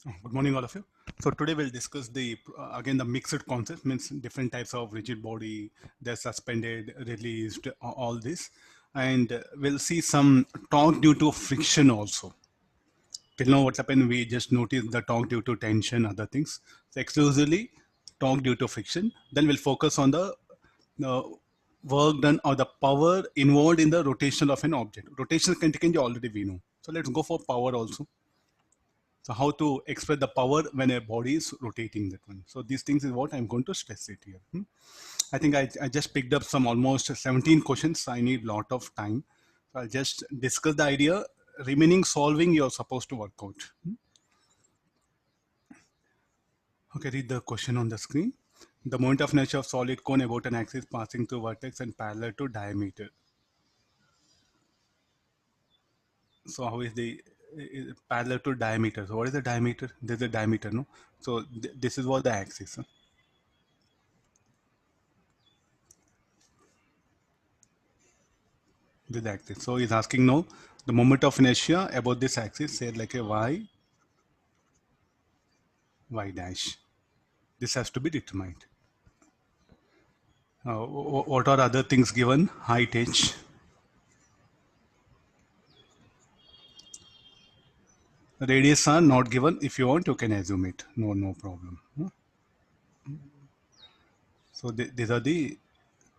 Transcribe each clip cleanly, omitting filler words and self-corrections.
Good morning, all of you. So today we'll discuss the again the mixed concept, means different types of rigid body, they're suspended, released, all this, and we'll see some torque due to friction also. Till now, what's happened? We just noticed the torque due to tension, other things. So exclusively torque due to friction. Then we'll focus on the uh, work done or the power involved in the rotation of an object. Rotation can already we know. So let's go for power also. So how to express the power when a body is rotating that one. So these things is what I'm going to stress it here. I think I just picked up some almost 17 questions. I need lot of time. So I'll just discuss the idea. Remaining solving, you're supposed to work out. Okay, read the question on the screen. The moment of inertia of solid cone about an axis passing through vertex and parallel to diameter. So how is the parallel to diameter? So what is the diameter? There's a diameter, no? So this is what the axis. Huh? This axis. So he's asking now the moment of inertia about this axis, say like a y dash. This has to be determined. What are other things given? Height h. Radius are not given. If you want, you can assume it. No problem. So these are the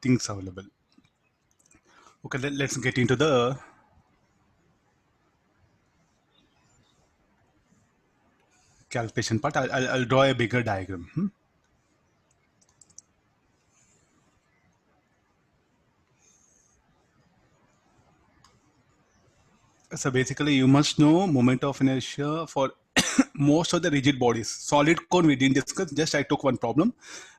things available. Okay, let's get into the calculation part. I'll draw a bigger diagram. So basically, you must know moment of inertia for most of the rigid bodies. Solid cone we didn't discuss. Just I took one problem.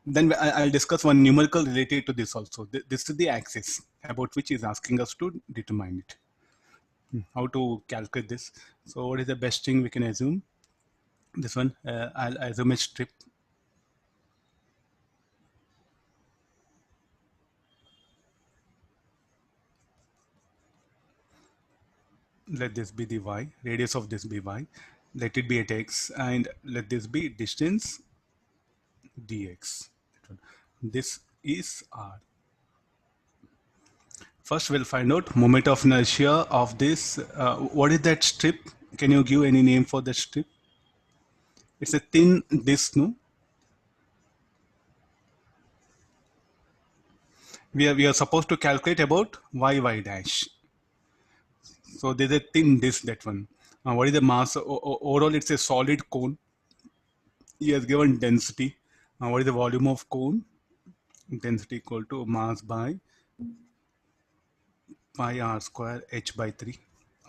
Then I'll discuss one numerical related to this also. This is the axis about which is asking us to determine it. How to calculate this? So what is the best thing we can assume? This one, I'll assume a strip. Let this be the y. Radius of this be y. Let it be at x, and let this be distance dx. This is r. First, we'll find out moment of inertia of this. What is that strip? Can you give any name for that strip? It's a thin disc, no? We are supposed to calculate about y dash. So there's a thin disc, that one. What is the mass? Overall, it's a solid cone. He has given density. What is the volume of cone? Density equal to mass by pi r square h by 3,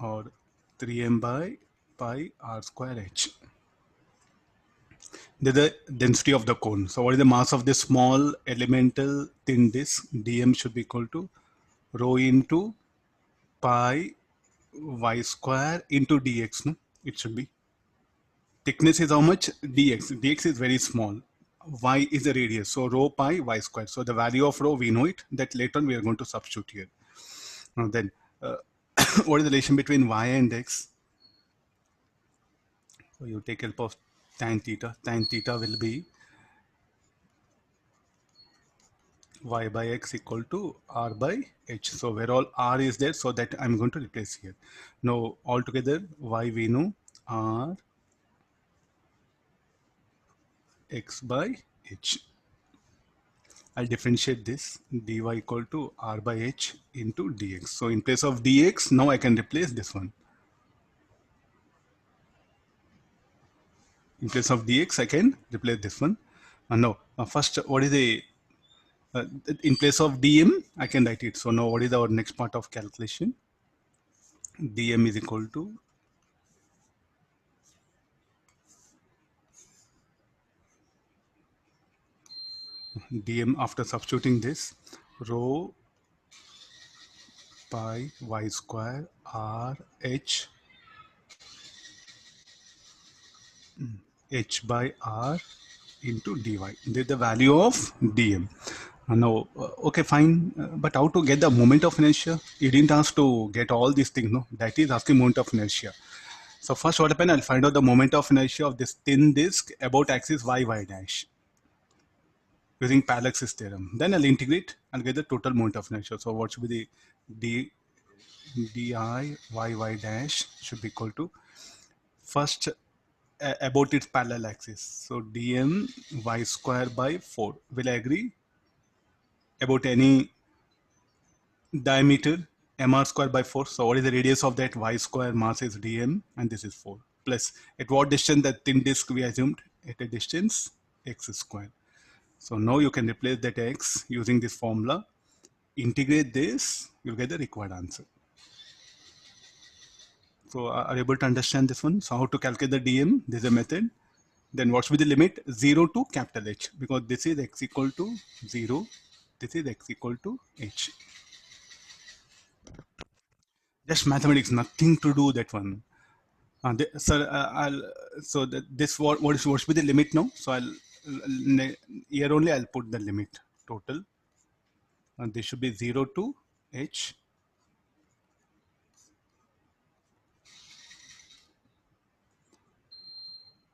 or 3m by pi r square h. The density of the cone. So what is the mass of this small elemental thin disk? dm should be equal to rho into pi y square into dx. No, it should be. Thickness is how much? Dx. Dx is very small. Y is the radius. So rho pi y square. So the value of rho, we know it. That later on we are going to substitute here. Now then, what is the relation between y and x? So you take help of tan theta. Tan theta will be y by x equal to r by h. So where all r is there, so that I'm going to replace here. Now altogether y we know r x by h. I'll differentiate this dy equal to r by h into dx. So in place of dx, now I can replace this one. In place of dx, I can replace this one. Now, first, what is the in place of dm, I can write it. So now what is our next part of calculation? dm is equal to dm, after substituting this, rho pi y square r h h by r into dy. This is the value of dm. Now, okay, fine. But how to get the moment of inertia? You didn't ask to get all these things, no? That is asking moment of inertia. So first what happened, I'll find out the moment of inertia of this thin disk about axis y dash using Parallax's theorem. Then I'll integrate and get the total moment of inertia. So what should be the di y dash should be equal to first about its parallel axis. So dm y square by 4. Will I agree? About any diameter mr square by 4. So what is the radius of that y square mass is dm and this is 4. Plus at what distance that thin disk we assumed? At a distance x square. So now you can replace that x using this formula. Integrate this, you'll get the required answer. So are you able to understand this one? So how to calculate the dm? This is a method. Then what should be the limit? 0 to capital H, because this is x equal to 0. This is x equal to h. Just mathematics, nothing to do that one. Sir, so this what should be the limit now? So here only I'll put the limit total. And this should be 0 to h.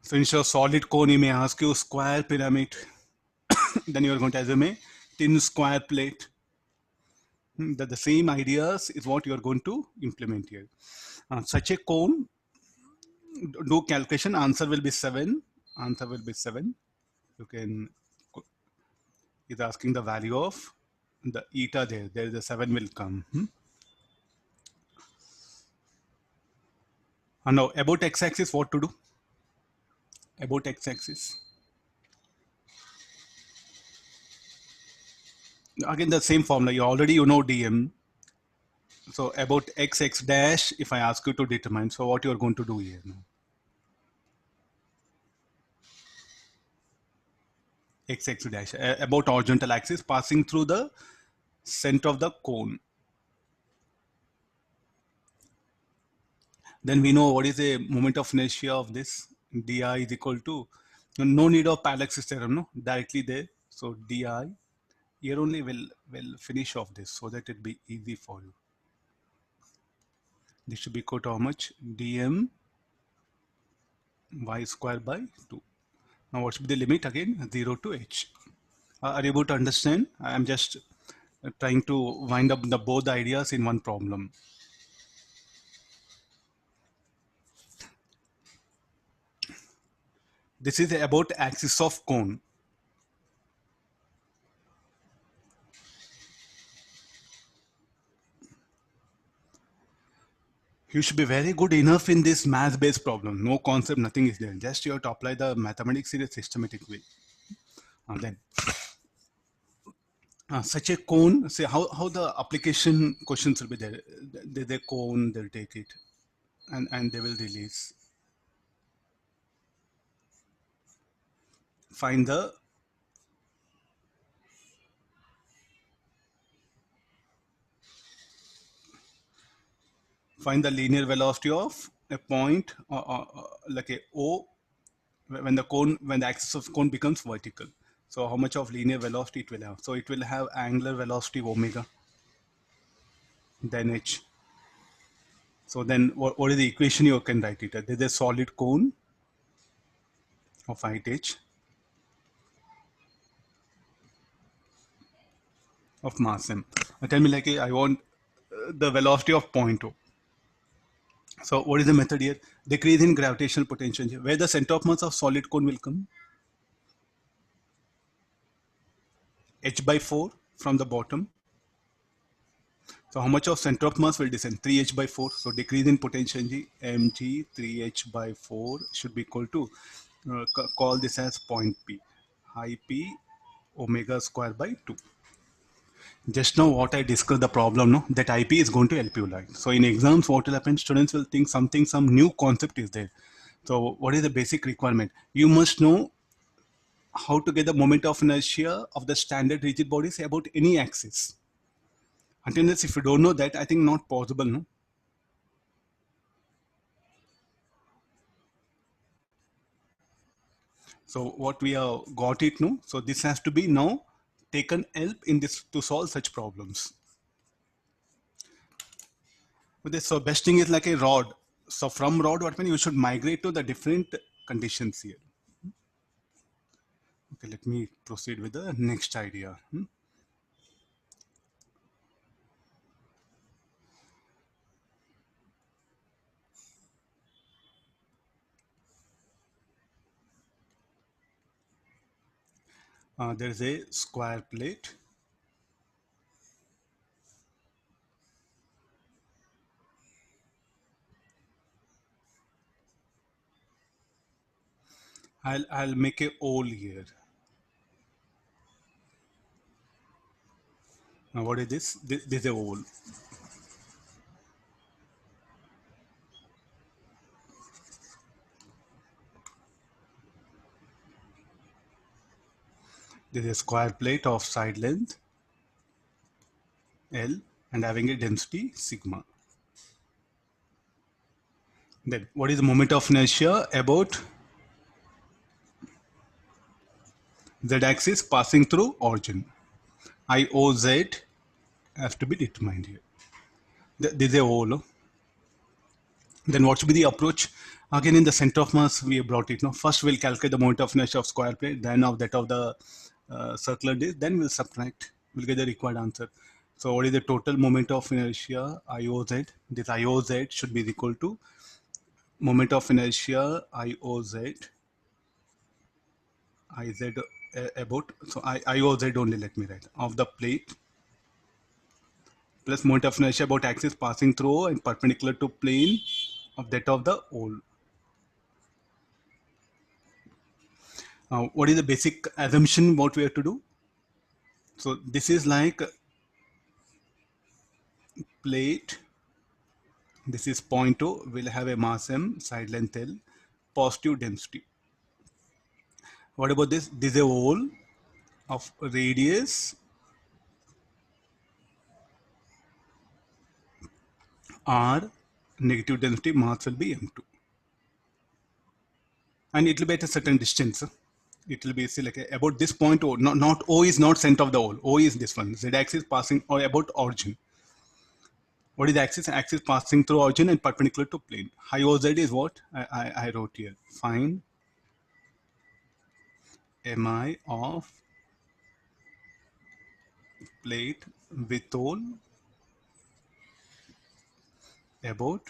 So instead of solid cone, he may ask you square pyramid. Then you are going to assume a thin square plate. That the same ideas is what you are going to implement here. Such a cone, do calculation, answer will be 7. Answer will be 7. You can, is asking the value of the eta there. There is a 7 will come. And now about x-axis, what to do? About x-axis. Again, the same formula. You already know dm. So about x dash, if I ask you to determine, so what you are going to do here now? X dash, about horizontal axis passing through the center of the cone. Then we know what is the moment of inertia of this. Di is equal to, no need of Parallax's theorem, no, directly there. So di, here only will finish off this so that it be easy for you. This should be equal to how much? dm y square by 2. Now what should be the limit again? 0 to h. Are you able to understand? I am just trying to wind up both ideas in one problem. This is about axis of cone. You should be very good enough in this math-based problem. No concept, nothing is there. Just you have to apply the mathematics in a systematic way. And then such a cone, say how the application questions will be there. The cone, they'll take it and they will release. Find the linear velocity of a point like a O when the axis of cone becomes vertical. So how much of linear velocity it will have? So it will have angular velocity omega, then h. So then what is the equation you can write it? There's a solid cone of height h of mass m. Tell me like I want the velocity of point O. So what is the method here? Decrease in gravitational potential. Where the center of mass of solid cone will come? H by 4 from the bottom. So how much of center of mass will descend? 3h by 4. So decrease in potential energy mg 3h by 4 should be equal to, call this as point P. High P omega square by 2. Just now what I discussed the problem, no, that IP is going to help you like. So in exams, what will happen? Students will think some new concept is there. So what is the basic requirement? You must know how to get the moment of inertia of the standard rigid bodies about any axis. Until this, if you don't know that, I think not possible, no? So what we have got it, no? So this has to be now taken help in this to solve such problems. So best thing is like a rod. So from rod, what means you should migrate to the different conditions here. Okay, let me proceed with the next idea. There is a square plate. I'll make a hole here. Now what is this? This is a hole. This is a square plate of side length L and having a density sigma. Then what is the moment of inertia about z axis passing through origin? IOZ has to be determined here. This is a hole. Then what should be the approach? Again, in the center of mass, we have brought it. No, first we'll calculate the moment of inertia of square plate, then of that of the circular disc, then we'll subtract. We'll get the required answer. So what is the total moment of inertia IOZ? This IOZ should be equal to moment of inertia IOZ, IZ about, so IOZ only let me write, of the plate plus moment of inertia about axis passing through and perpendicular to plane of that of the hole. What is the basic assumption what we have to do? So this is like plate. This is point O. We'll have a mass M, side length L, positive density. What about this? This is a hole of radius R, negative density, mass will be M2. And it will be at a certain distance. It will be say like about this point O. Not O is not center of the hole. O is this one. Z axis passing or about origin. What is the axis? Axis passing through origin and perpendicular to plane. High OZ is what? I wrote here. Find MI of plate with hole about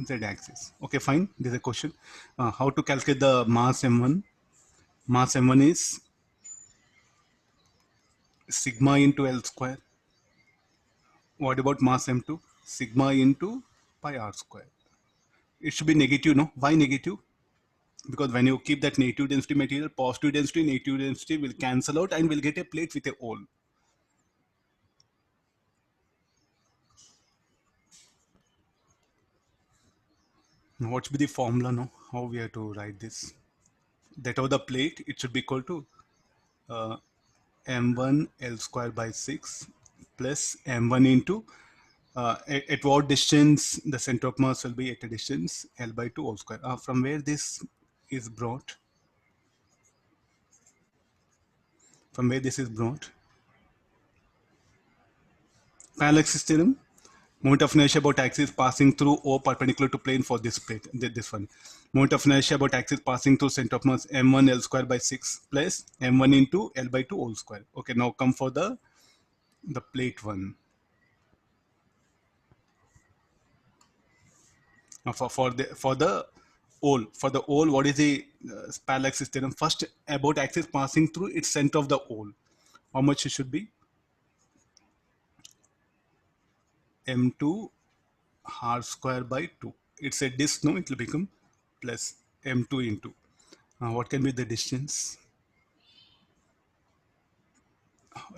Z axis. Okay, fine. This is a question. How to calculate the mass M1? Mass M1 is sigma into L square. What about mass M2? Sigma into pi R square. It should be negative, no? Why negative? Because when you keep that negative density material, positive density, negative density will cancel out and we'll get a plate with a hole. Now, what should be the formula now? How we have to write this? That of the plate, it should be equal to m1 L square by 6 plus m1 into at what distance the center of mass will be at a distance L by 2 whole square. From where this is brought? From where this is brought? Parallax theorem. Moment of inertia about axis passing through O perpendicular to plane for this plate, this one. Moment of inertia about axis passing through center of mass m1 L square by 6 plus m1 into L by 2 whole square. Okay, now come for the plate one. Now for the hole, what is the parallax theorem? First, about axis passing through its center of the hole. How much it should be? M2 r square by 2. It's a disk, no? It will become plus m2 into. What can be the distance?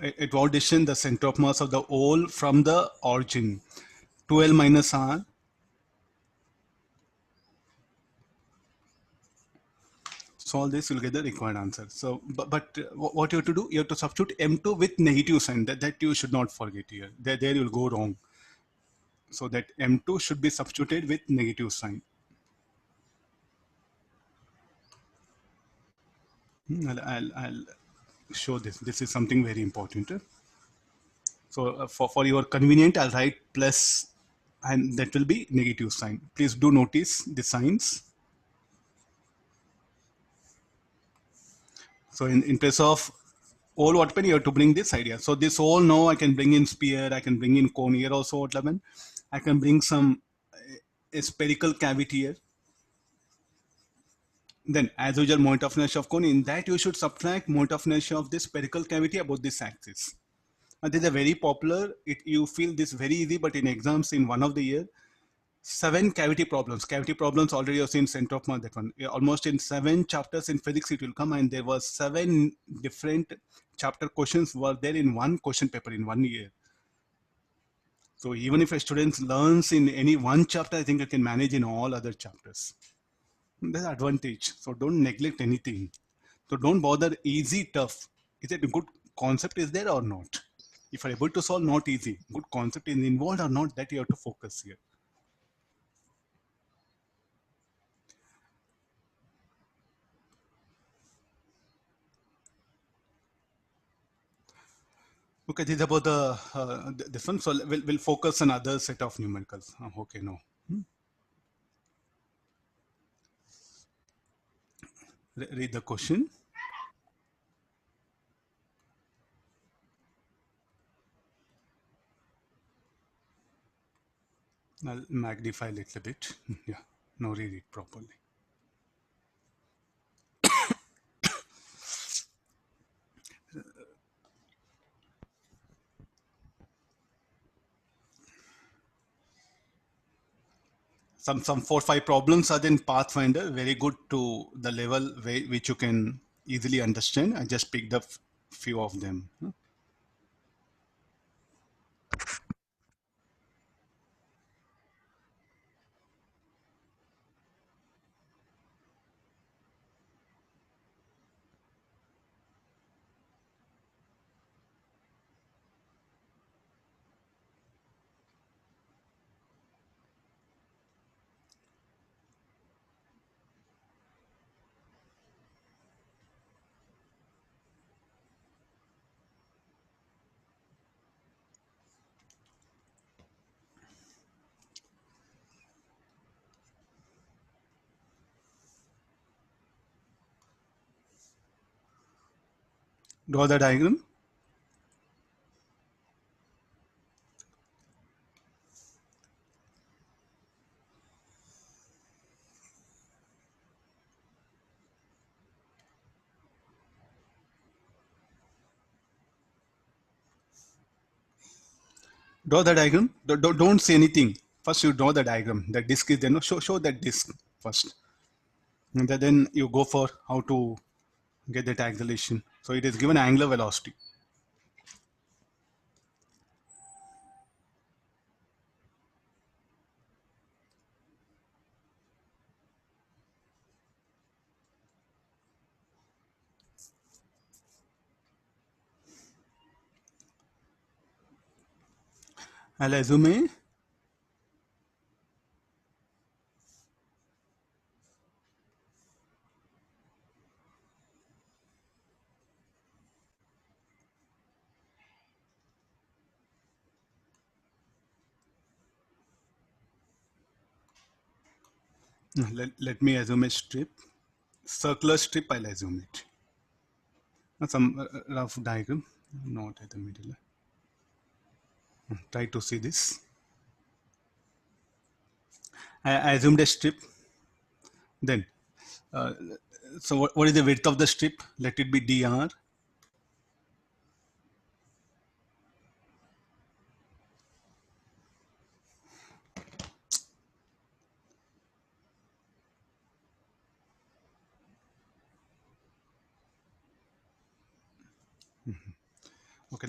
At what distance the center of mass of the hole from the origin? 2L minus R. Solve this, you'll get the required answer. So, but what you have to do? You have to substitute M2 with negative sign. That you should not forget here. There you'll go wrong. So that M2 should be substituted with negative sign. I'll show this. This is something very important. So for your convenient, I'll write plus and that will be negative sign. Please do notice the signs. So in case of all what you have to bring this idea. So this whole now I can bring in sphere, I can bring in cone here also what level. I can bring some a spherical cavity here. Then as usual moment of inertia of cone, in that you should subtract moment of inertia of this spherical cavity about this axis. And this is a very popular, you feel this very easy, but in exams in one of the year, 7 cavity problems. Cavity problems already you have seen center of mass, that one. Almost in 7 chapters in physics it will come, and there was 7 different chapter questions were there in one question paper in 1 year. So even if a student learns in any one chapter, I think I can manage in all other chapters. That's advantage. So don't neglect anything. So don't bother easy, tough. Is it a good concept is there or not? If you're able to solve, not easy. Good concept is involved or not, that you have to focus here. Okay, this is about the this one. So we'll focus on other set of numericals. Okay, no. Read the question. I'll magnify a little bit. Yeah, now read it properly. Some 4 5 problems are in Pathfinder. Very good to the level which you can easily understand. I just picked up few of them. Draw the diagram. Draw the diagram. Don't say anything. First, you draw the diagram. The disk is there. No, show that disk first. And then you go for how to get that acceleration. So it is given angular velocity. I'll assume let me assume a strip. Circular strip, I'll assume it. Some rough diagram, not at the middle. Try to see this. I assumed a strip. Then, uh, so what is the width of the strip? Let it be dr. Okay,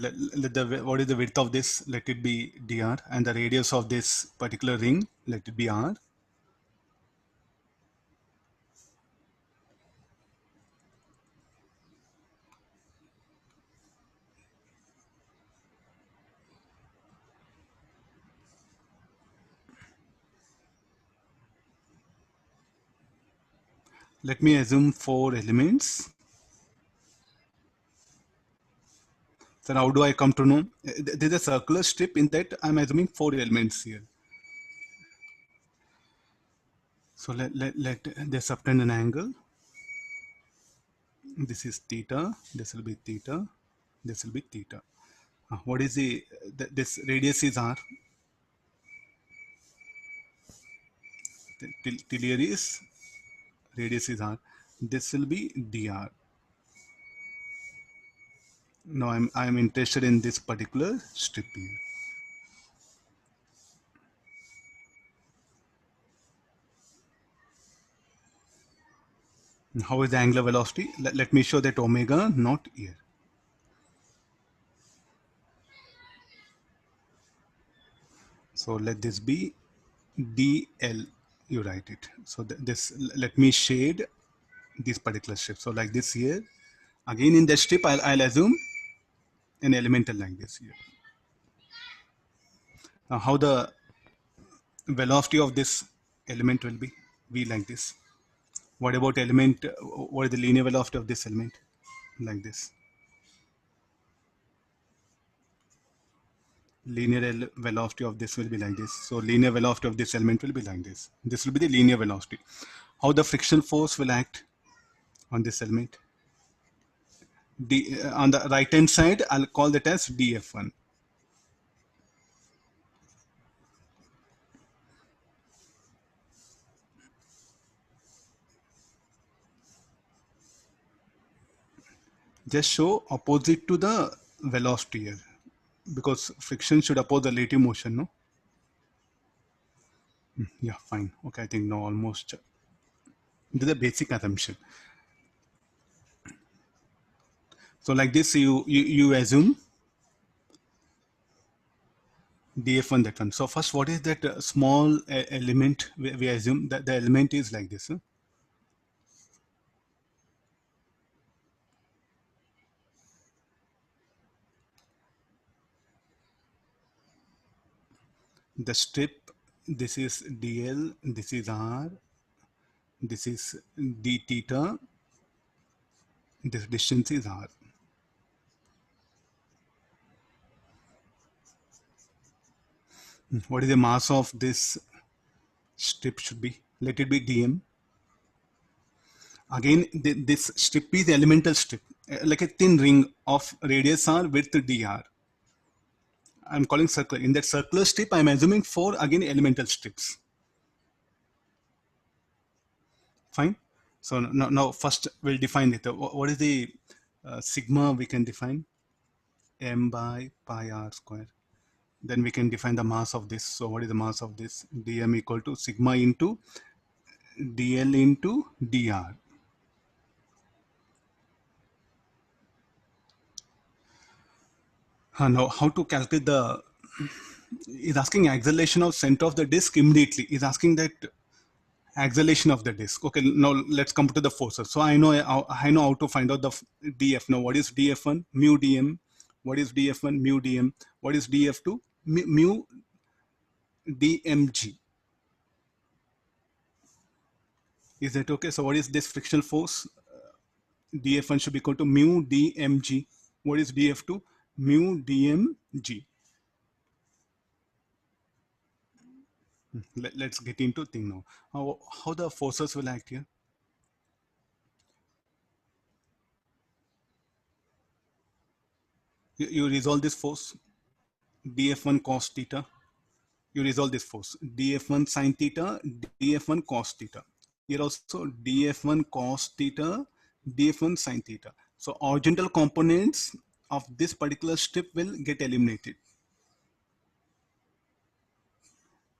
what is the width of this? Let it be dr, and the radius of this particular ring, let it be r. Let me assume 4 elements. So how do I come to know? There's a circular strip, in that I'm assuming 4 elements here. So let this obtain an angle. This is theta. This will be theta. This will be theta. What is this radius is r. Till here is radius is r. This will be dr. Now I'm interested in this particular strip here. How is the angular velocity? Let me show that omega not here. So let this be dl. You write it. So this, let me shade this particular strip. So like this here. Again in the strip, I'll assume an elemental like this here. Now how the velocity of this element will be like this. What about element? What is the linear velocity of this element? Like this. Linear velocity of this will be like this. So linear velocity of this element will be like this. This will be the linear velocity. How the frictional force will act on this element? On the right hand side, I'll call that as df1. Just show opposite to the velocity here, because friction should oppose the relative motion, no? Yeah, fine. Okay, I think no, almost. This is a basic assumption. So like this, you assume df1 that one. So first, what is that small element? We assume that the element is like this. Huh? The strip, this is dl, this is r, this is d theta, this distance is r. What is the mass of this strip should be? Let it be dm. Again, this strip is elemental strip, like a thin ring of radius r width dr. I'm calling circular. In that circular strip, I'm assuming 4 again elemental strips. Fine. So now first we'll define it. What is the sigma we can define? M by pi r square. Then we can define the mass of this. So what is the mass of this? Dm equal to sigma into dl into dr. Now how to calculate the, is asking acceleration of center of the disk immediately. Is asking that acceleration of the disk. Okay, now let's come to the forces. So I know how to find out the df. Now what is df1? Mu dm. What is df1? Mu dm. What is df2? Mu dmg. Is that okay? So what is this frictional force? df1 should be equal to mu dmg. What is df2? Mu dmg. Let's get into thing now. How the forces will act here? You resolve this force. df1 cos theta. You resolve this force. df1 sine theta, df1 cos theta. Here also df1 cos theta, df1 sine theta. So horizontal components of this particular strip will get eliminated.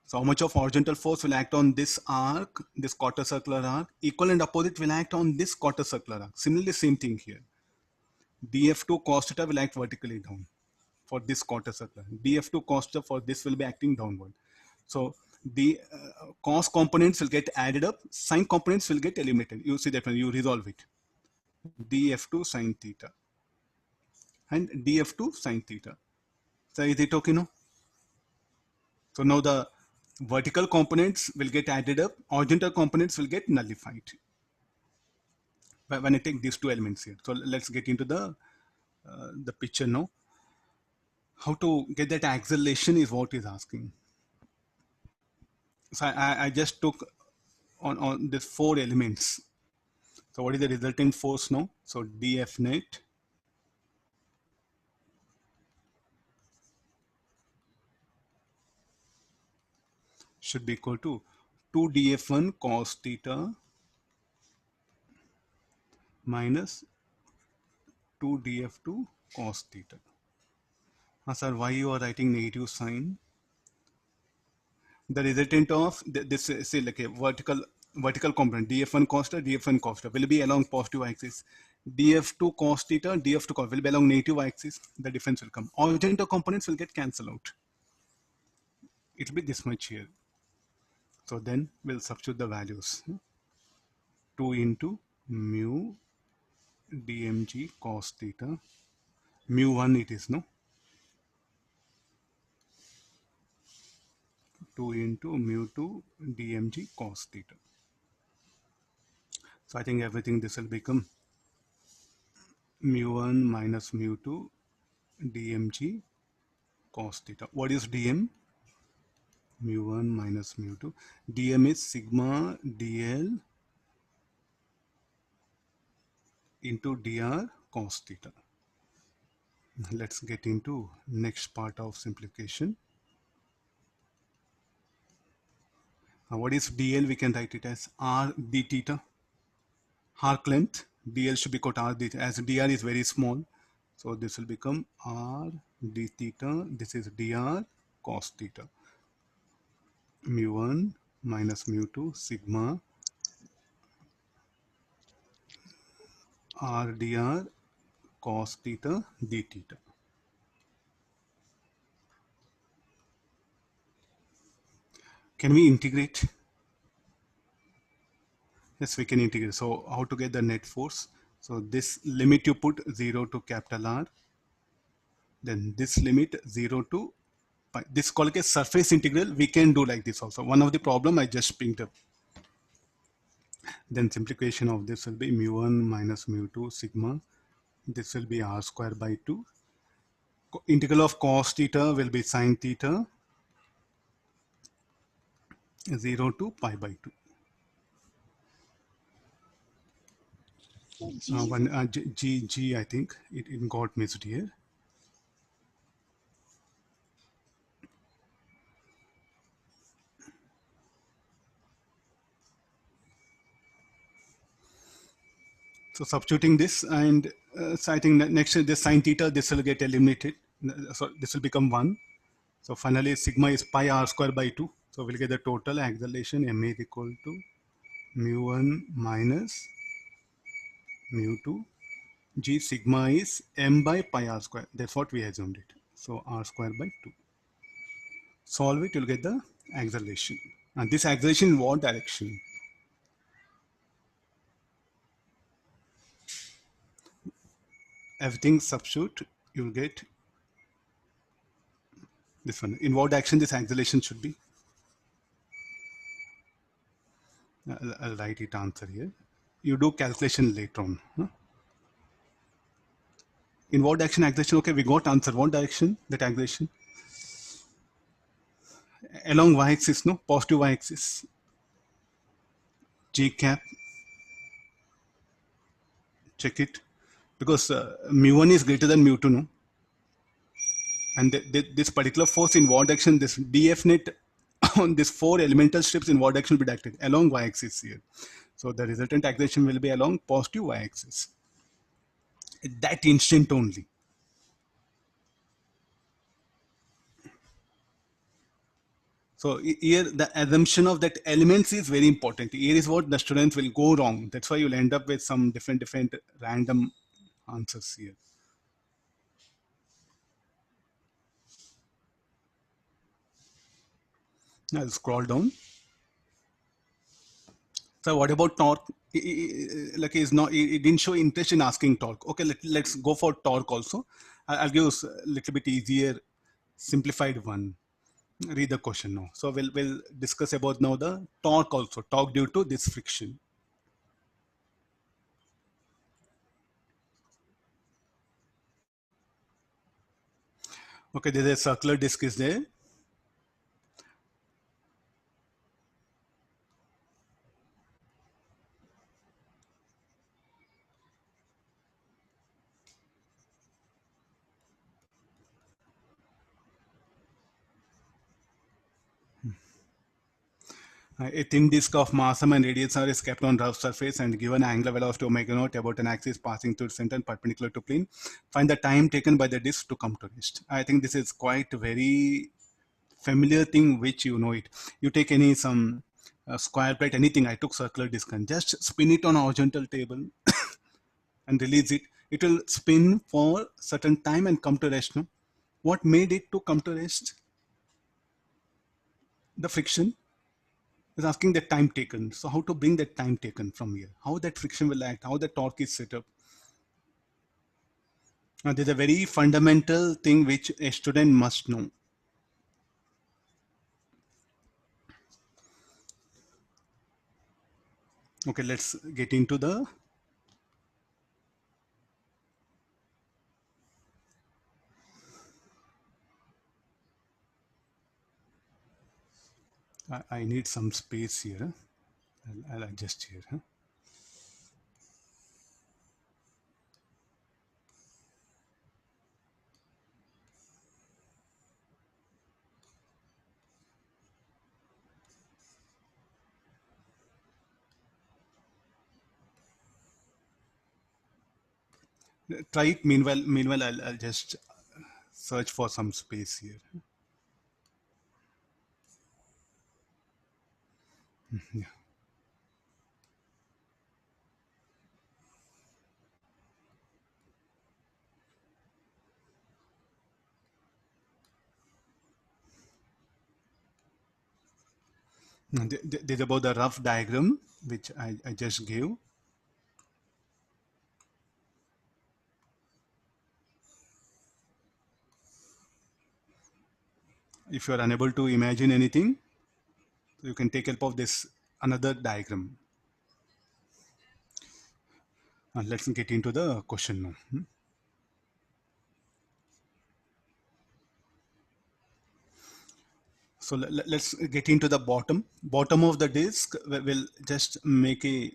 So how much of horizontal force will act on this arc, this quarter circular arc? Equal and opposite will act on this quarter circular arc. Similarly, same thing here. df2 cos theta will act vertically down for this quarter circular. df2 cos theta for this will be acting downward. So the cos components will get added up, sine components will get eliminated. You see that when you resolve it. df2 sine theta and df2 sine theta. So is it okay now? So now the vertical components will get added up, horizontal components will get nullified when I take these two elements here. So let's get into the picture now. How to get that acceleration is what is asking. So I just took on these four elements. So what is the resultant force now? So dF net should be equal to 2 dF1 cos theta minus 2 dF2 cos theta. Sir, why you are writing negative sign? The resultant of this say like a vertical component df1 cos theta df1 cos theta will be along positive axis, df2 cos theta df2 cos will be along negative axis. The difference will come. Horizontal components will get cancelled out. It will be this much here. So then we'll substitute the values. 2 into mu dmg cos theta, mu 1 it is, no, 2 into mu 2 dmg cos theta. So I think everything this will become mu1 minus mu2 dmg cos theta. What is dm? Mu1 minus mu2. dm is sigma dl into dr cos theta. Let's get into next part of simplification. What is dl? We can write it as r d theta. Arc length dl should be called r d theta, as dr is very small. So this will become r d theta. This is dr cos theta. Mu1 minus mu2 sigma r dr cos theta d theta. Can we integrate? Yes, we can integrate. So how to get the net force? So this limit you put 0 to capital R, then this limit 0 to pi. This called a surface integral. We can do like this also. One of the problem I just picked up. Then simplification of this will be mu1 minus mu2 sigma. This will be r square by 2. Integral of cos theta will be sin theta 0 to pi by 2. G, I think it got missed here. So substituting this, and so I think that next this sine theta, this will get eliminated. So this will become 1. So finally sigma is pi r square by 2. So we'll get the total acceleration ma is equal to mu1 minus mu2. G sigma is m by pi r square. That's what we assumed it. So r square by 2. Solve it, you'll get the acceleration. And this acceleration in what direction? Everything substitute, you'll get this one. In what direction this acceleration should be? I'll write it answer here. You do calculation later on. Huh? In what direction acceleration? Okay, we got answer. What direction that acceleration? Along y-axis, no? Positive y-axis. G cap. Check it. Because mu1 is greater than mu2, no? And this particular force in what direction, this df net on these 4 elemental strips in what direction will be directed? Along y-axis here. So the resultant acceleration will be along positive y-axis. At that instant only. So here the assumption of that elements is very important. Here is what the students will go wrong. That's why you'll end up with some different random answers here. I'll scroll down. So what about torque? Like is not, it didn't show interest in asking torque. Okay, let's go for torque also. I'll give a little bit easier, simplified one. Read the question now. So we'll discuss about now the torque also. Torque due to this friction. Okay, there's a circular disc is there. A thin disk of mass m and radius r is kept on rough surface and given angular velocity omega naught about an axis passing through its center and perpendicular to plane. Find the time taken by the disk to come to rest. I think this is quite very familiar thing which you know it. You take any some square plate, anything. I took circular disc and just spin it on a horizontal table and release it. It will spin for certain time and come to rest. No? What made it to come to rest? The friction is asking the time taken. So how to bring that time taken from here? How that friction will act? How the torque is set up? There's a very fundamental thing which a student must know. Okay, let's get into the. I need some space here. I'll adjust here. Huh? Try it. Meanwhile, I'll just search for some space here. Yeah. There's about the rough diagram which I just gave. If you are unable to imagine anything, you can take help of this another diagram. Let's get into the question now. So let's get into the bottom of the disk. We'll just make a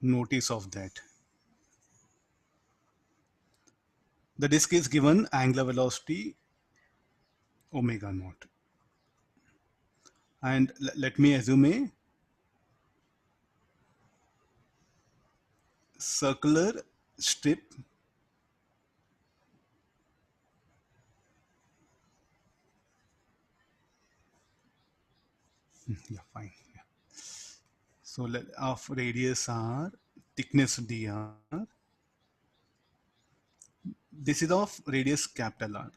notice of that. The disk is given angular velocity omega naught, and let me assume a circular strip. Yeah, fine. Yeah. So of radius r, thickness dr. This is of radius capital R.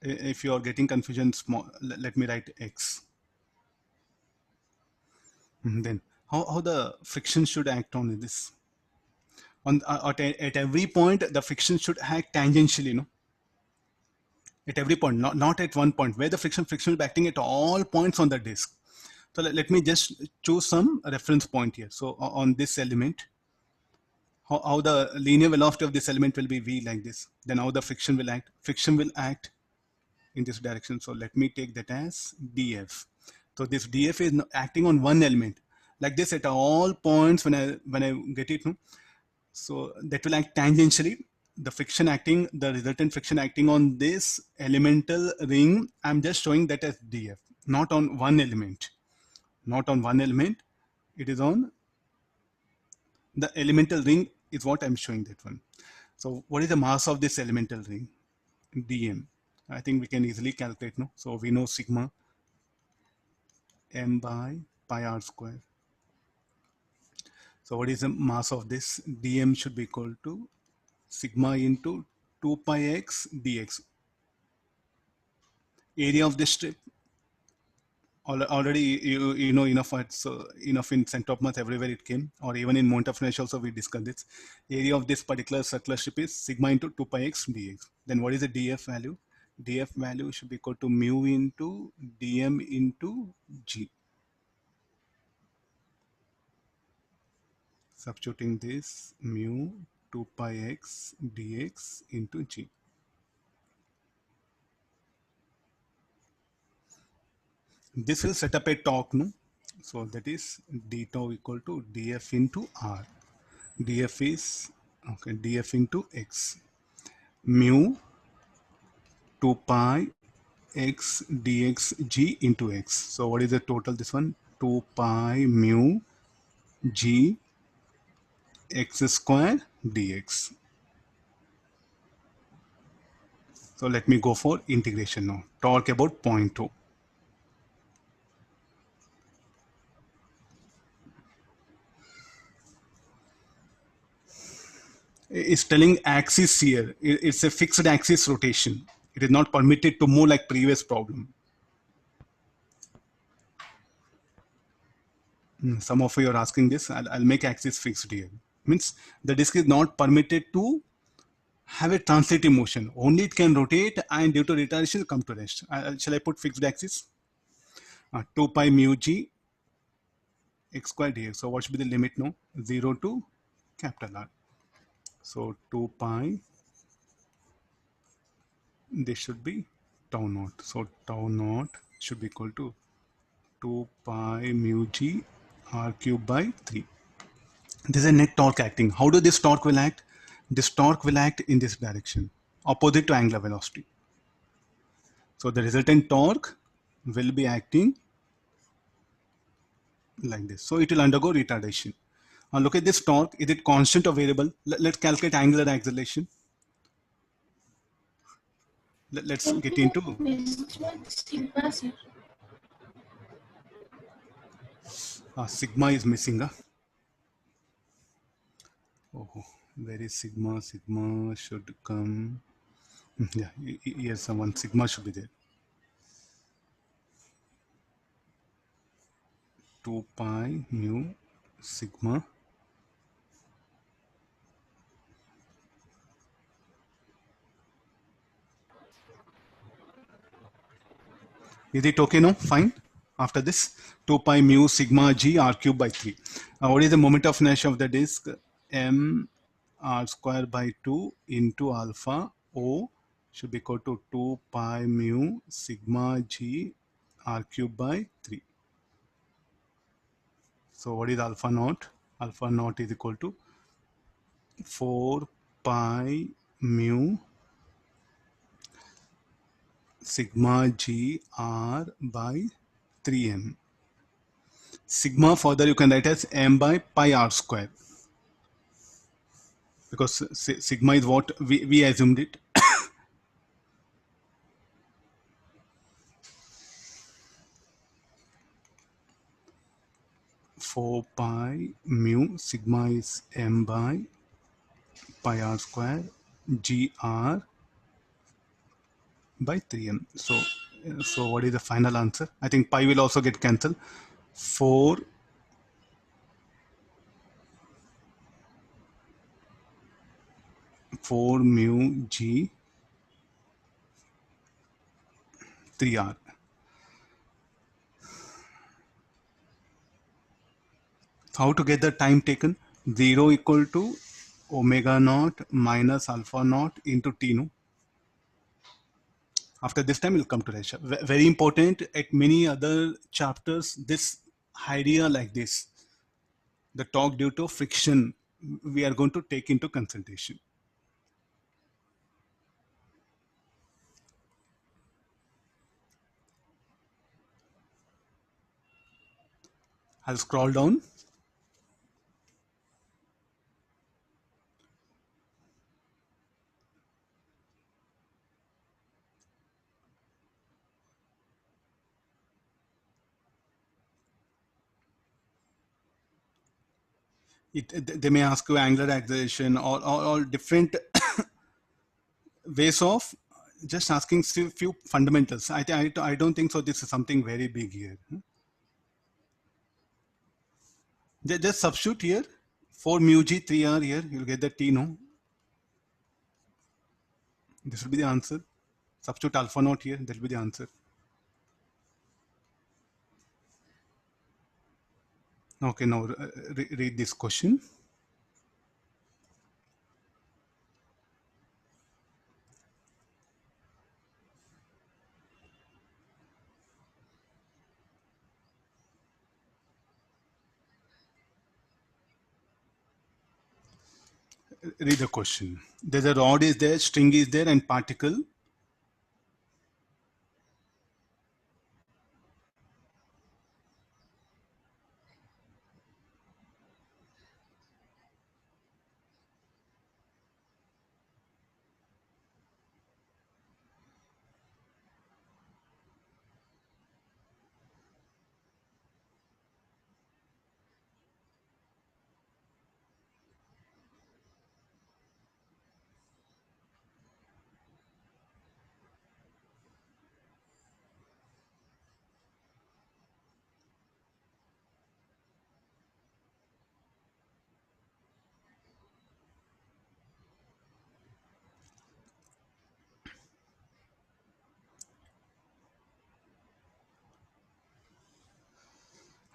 If you are getting confusion, small, let me write x. Then how the friction should act on this? At every point, the friction should act tangentially, no? At every point, not at one point, where the friction will be acting at all points on the disk. So let me just choose some reference point here. So on this element, how the linear velocity of this element will be v like this. Then how the friction will act? Friction will act in this direction. So let me take that as df. So this df is acting on one element like this at all points when I get it. No? So that will act tangentially. The friction acting, the resultant friction acting on this elemental ring, I'm just showing that as df, not on one element. Not on one element. It is on the elemental ring is what I'm showing that one. So what is the mass of this elemental ring? dm. I think we can easily calculate, no? So we know sigma m by pi r square. So what is the mass of this? dm should be equal to sigma into 2 pi x dx. Area of this strip, already you know enough. So enough in center of mass everywhere it came, or even in moment of inertia also we discussed this. Area of this particular circular strip is sigma into 2 pi x dx. Then what is the df value? Df value should be equal to mu into dm into g. Substituting this, mu 2 pi x dx into g. This will set up a torque, no? So that is d tau equal to df into r. Df is, okay, df into x. Mu 2 pi x dx g into x. So what is the total? This one 2 pi mu g x square dx. So let me go for integration now. Talk about point 2. It's telling axis here. It's a fixed axis rotation. It is not permitted to move like previous problem. Some of you are asking this. I'll make axis fixed here. Means the disk is not permitted to have a translative motion. Only it can rotate, and due to retardation come to rest. Shall I put fixed axis? 2 pi mu g x square dx. So what should be the limit now? 0 to capital R. So 2 pi, this should be tau naught. So tau naught should be equal to 2 pi mu g r cube by 3. This is a net torque acting. How do this torque will act? This torque will act in this direction, opposite to angular velocity. So the resultant torque will be acting like this. So it will undergo retardation. Now look at this torque. Is it constant or variable? Let's calculate angular acceleration. Let's get into sigma is missing. Oh, where is sigma? Sigma should come. Yeah, yes, one sigma should be there. 2 pi mu sigma. Is it okay now? Fine. After this, 2 pi mu sigma g r cube by 3. What is the moment of inertia of the disk? M r square by 2 into alpha O should be equal to 2 pi mu sigma g r cube by 3. So what is alpha naught? Alpha naught is equal to 4 pi mu sigma g r by 3m. Sigma further you can write as m by pi r square, because sigma is what we assumed it. 4 pi mu sigma is m by pi r square gr by 3m. So what is the final answer? I think pi will also get cancelled. 4 mu g 3r. How to get the time taken? 0 equal to omega naught minus alpha naught into t, no? After this time, we'll come to ratio. Very important. At many other chapters, this idea like this, the torque due to friction, we are going to take into consideration. I'll scroll down. They may ask you angular acceleration or different ways of just asking few fundamentals. I don't think so. This is something very big here. Just substitute here 4 mu g 3r here. You'll get the t, no? This will be the answer. Substitute alpha naught here. That will be the answer. Okay, now read this question. Read the question. There's a rod is there, string is there, and particle.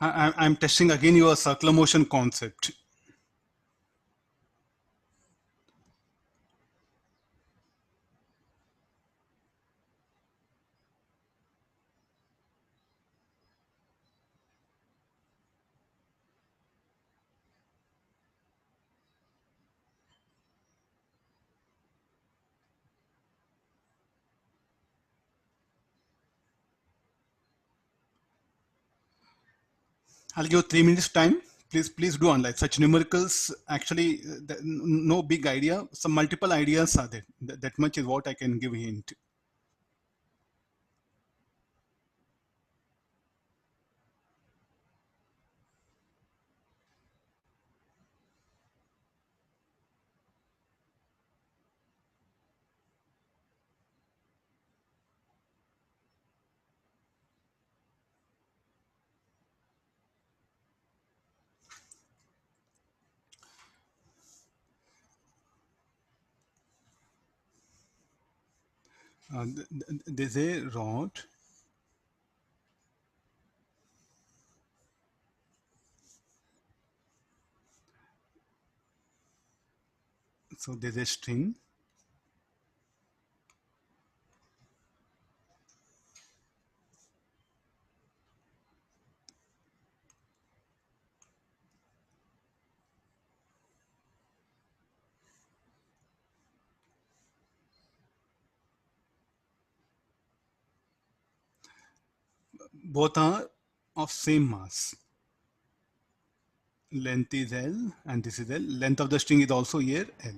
I'm testing again your circular motion concept. I'll give you 3 minutes time. Please do analyze such numericals. Actually, no big idea. Some multiple ideas are there. That much is what I can give a hint. There's a rod. So there's a string. Both are of same mass. Length is L and this is L. Length of the string is also here L.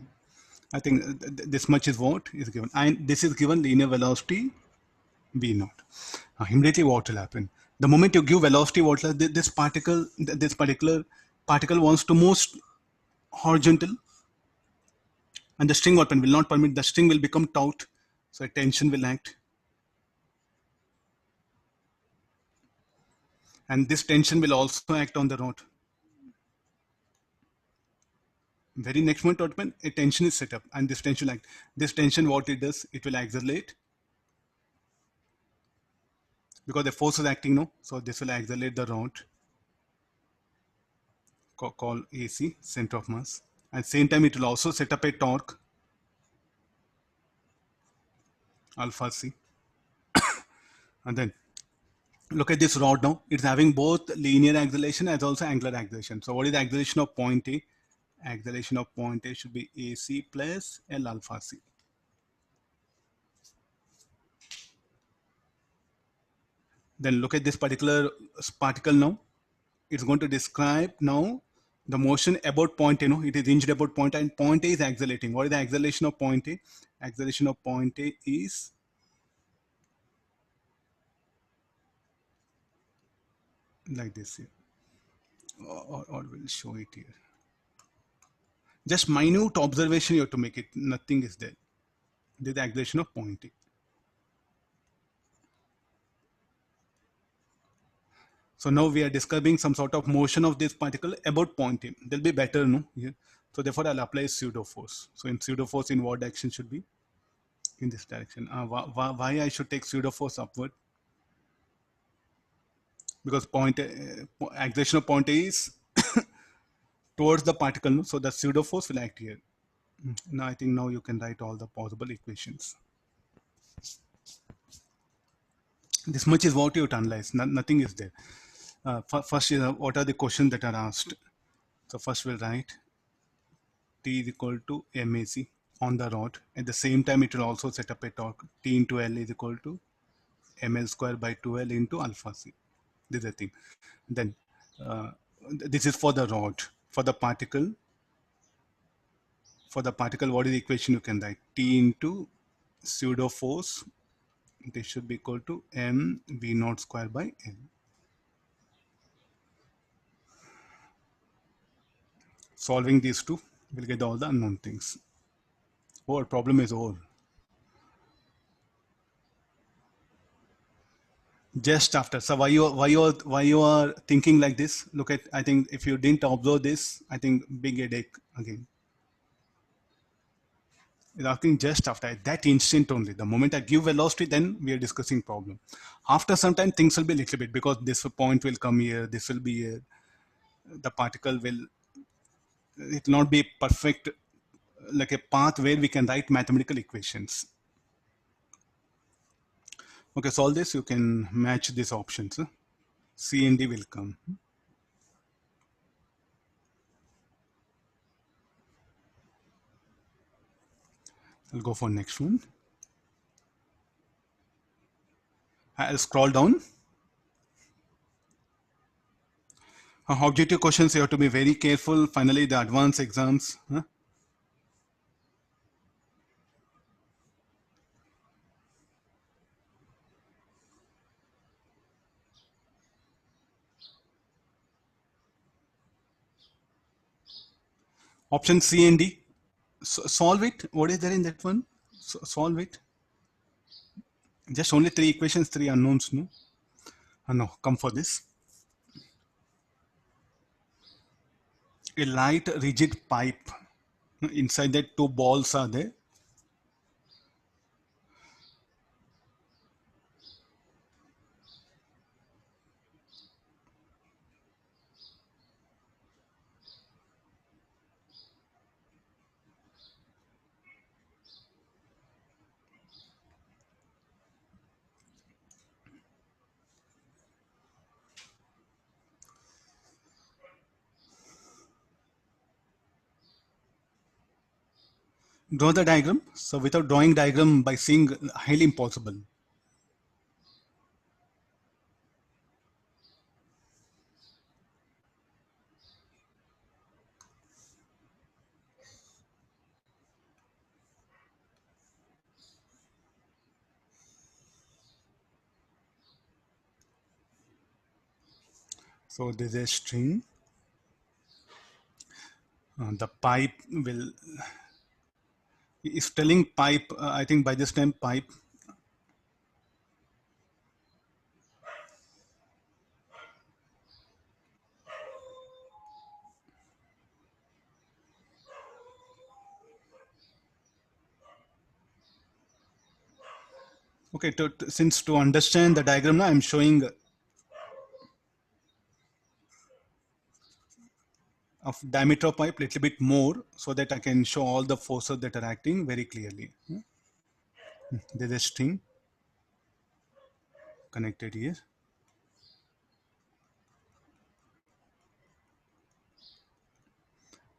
I think this much is what is given. And this is given linear velocity V naught. Immediately what will happen? The moment you give velocity, what will this particle, this particular particle wants to move horizontal, and the string open will not permit. The string will become taut, so a tension will act, and this tension will also act on the rod. Very next moment, what happen? A tension is set up, and this tension act. This tension, what it does, it will accelerate because the force is acting now. So this will accelerate the rod, called AC, center of mass. At the same time, it will also set up a torque, alpha C. And then look at this rod now. It's having both linear acceleration as also angular acceleration. So what is the acceleration of point A? Acceleration of point A should be AC plus L alpha C. Then look at this particular particle now. It's going to describe now the motion about point A. No, it is hinged about point A, and point A is accelerating. What is the acceleration of point A? Acceleration of point A is like this here. Or we'll show it here. Just minute observation you have to make it. Nothing is there. This is the acceleration of point A. So now we are describing some sort of motion of this particle about point A. They'll be better, no? Here. So therefore, I'll apply pseudo force. So in pseudo force, in what direction should be? In this direction. Why I should take pseudo force upward? Because point acceleration of point A is towards the particle, no? So the pseudo force will act here. Now I think now you can write all the possible equations. This much is what you have to analyze. Nothing is there. First, what are the questions that are asked? So first we'll write T is equal to MAC on the rod. At the same time, it will also set up a torque. T into L is equal to ML square by 2L into alpha C. This is the thing. Then this is for the rod. For the particle, what is the equation you can write? T into pseudo force. This should be equal to M V naught square by L. Solving these two, we'll get all the unknown things. Our problem is over. Just after. So why you are thinking like this? Look at, I think if you didn't observe this, I think big headache again. It's asking just after at that instant only. The moment I give velocity, then we are discussing problem. After some time, things will be a little bit because this point will come here, this will be here. The particle will, it will not be perfect like a path where we can write mathematical equations. Okay, so all this you can match these options. C and D will come. I'll go for next one. I'll scroll down. Objective questions, you have to be very careful. Finally, the advanced exams. Option C and D. Solve it. What is there in that one? Solve it. Just only three equations, three unknowns. No, no. Come for this. A light rigid pipe. Inside that, two balls are there. Draw the diagram. So without drawing diagram, by seeing, highly impossible. So there's a string. The pipe will is telling pipe. I think by this time pipe. Okay, since to understand the diagram now, I'm showing of diameter of pipe little bit more so that I can show all the forces that are acting very clearly. There's a string connected here.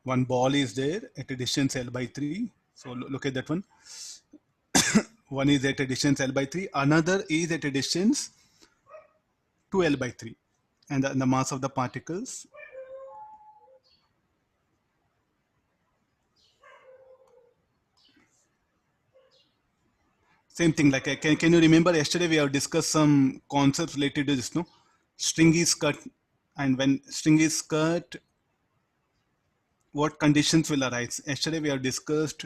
One ball is there at a distance L by 3. So look at that one. One is at a distance L by 3. Another is at a distance 2L by 3. And the mass of the particles. Same thing, like can you remember yesterday we have discussed some concepts related to this, no? String is cut, and when string is cut, what conditions will arise? Yesterday we have discussed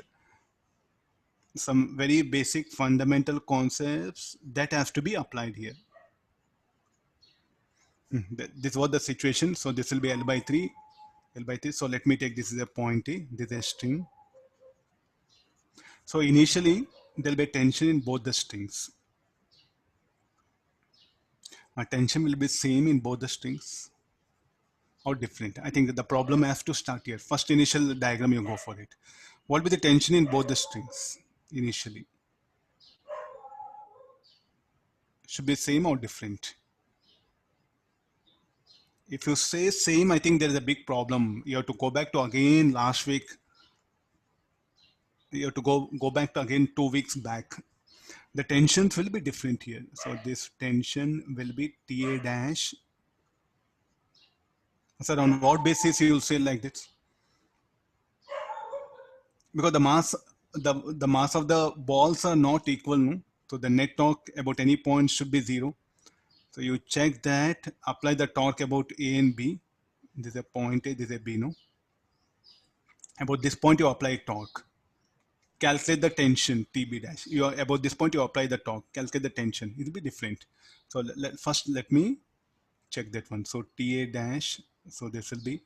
some very basic fundamental concepts that has to be applied here. This was the situation. So this will be L by 3, L by 3. So let me take this is a point A, this is a string. So initially there will be tension in both the strings. Tension will be same in both the strings or different. I think that the problem has to start here. First initial diagram you go for it. What will be the tension in both the strings initially? Should be same or different. If you say same, I think there is a big problem. You have to go back to again last week. You have to go back to again 2 weeks back. The tensions will be different here. So this tension will be TA dash. So on what basis you will say like this? Because the mass of the balls are not equal, no? So the net torque about any point should be 0. So you check that, apply the torque about A and B. This is a point A, this is a B, no? About this point you apply torque. Calculate the tension TB dash. You are about this point you apply the torque. Calculate the tension. It will be different. So first let me check that one. So TA dash. So this will be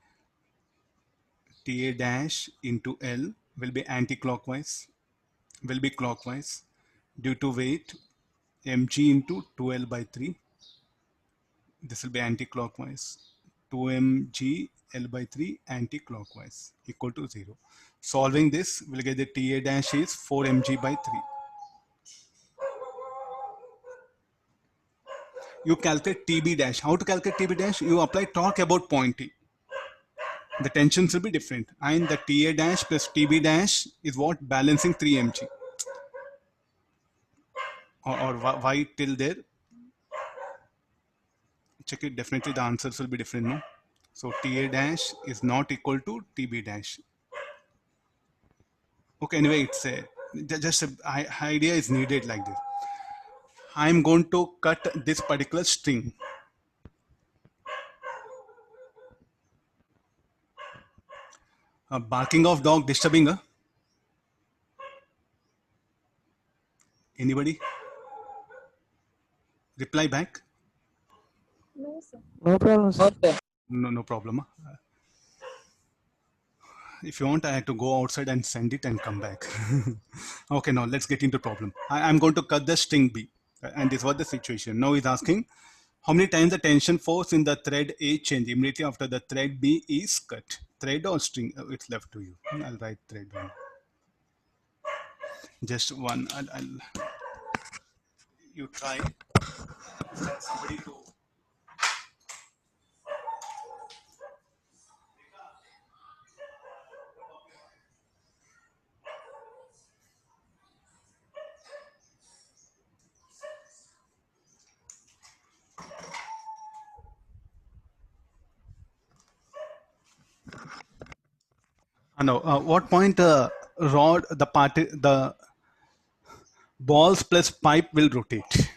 TA dash into L will be anti-clockwise. will be clockwise due to weight mg into 2L by 3. This will be anti-clockwise. 2mg L by 3 anti-clockwise equal to 0. Solving this, we'll get the TA dash is 4mg by 3. You calculate TB dash. How to calculate TB dash? You apply torque about point T. The tensions will be different. And the TA dash plus TB dash is what? Balancing 3mg. Or why till there? Check it. Definitely the answers will be different. No? So TA dash is not equal to TB dash. Okay, anyway, it's a, just a idea is needed like this. I'm going to cut this particular string. Barking of dog disturbing her? Anybody? Reply back? No, sir. No problem, sir. No problem. If you want, I have to go outside and send it and come back. Okay, now let's get into problem. I'm going to cut the string B. And this was the situation. Now he's asking how many times the tension force in the thread A change immediately after the thread B is cut. Thread or string? It's left to you. I'll write thread one. Just one. You try. Somebody to. No, what point rod the balls plus pipe will rotate?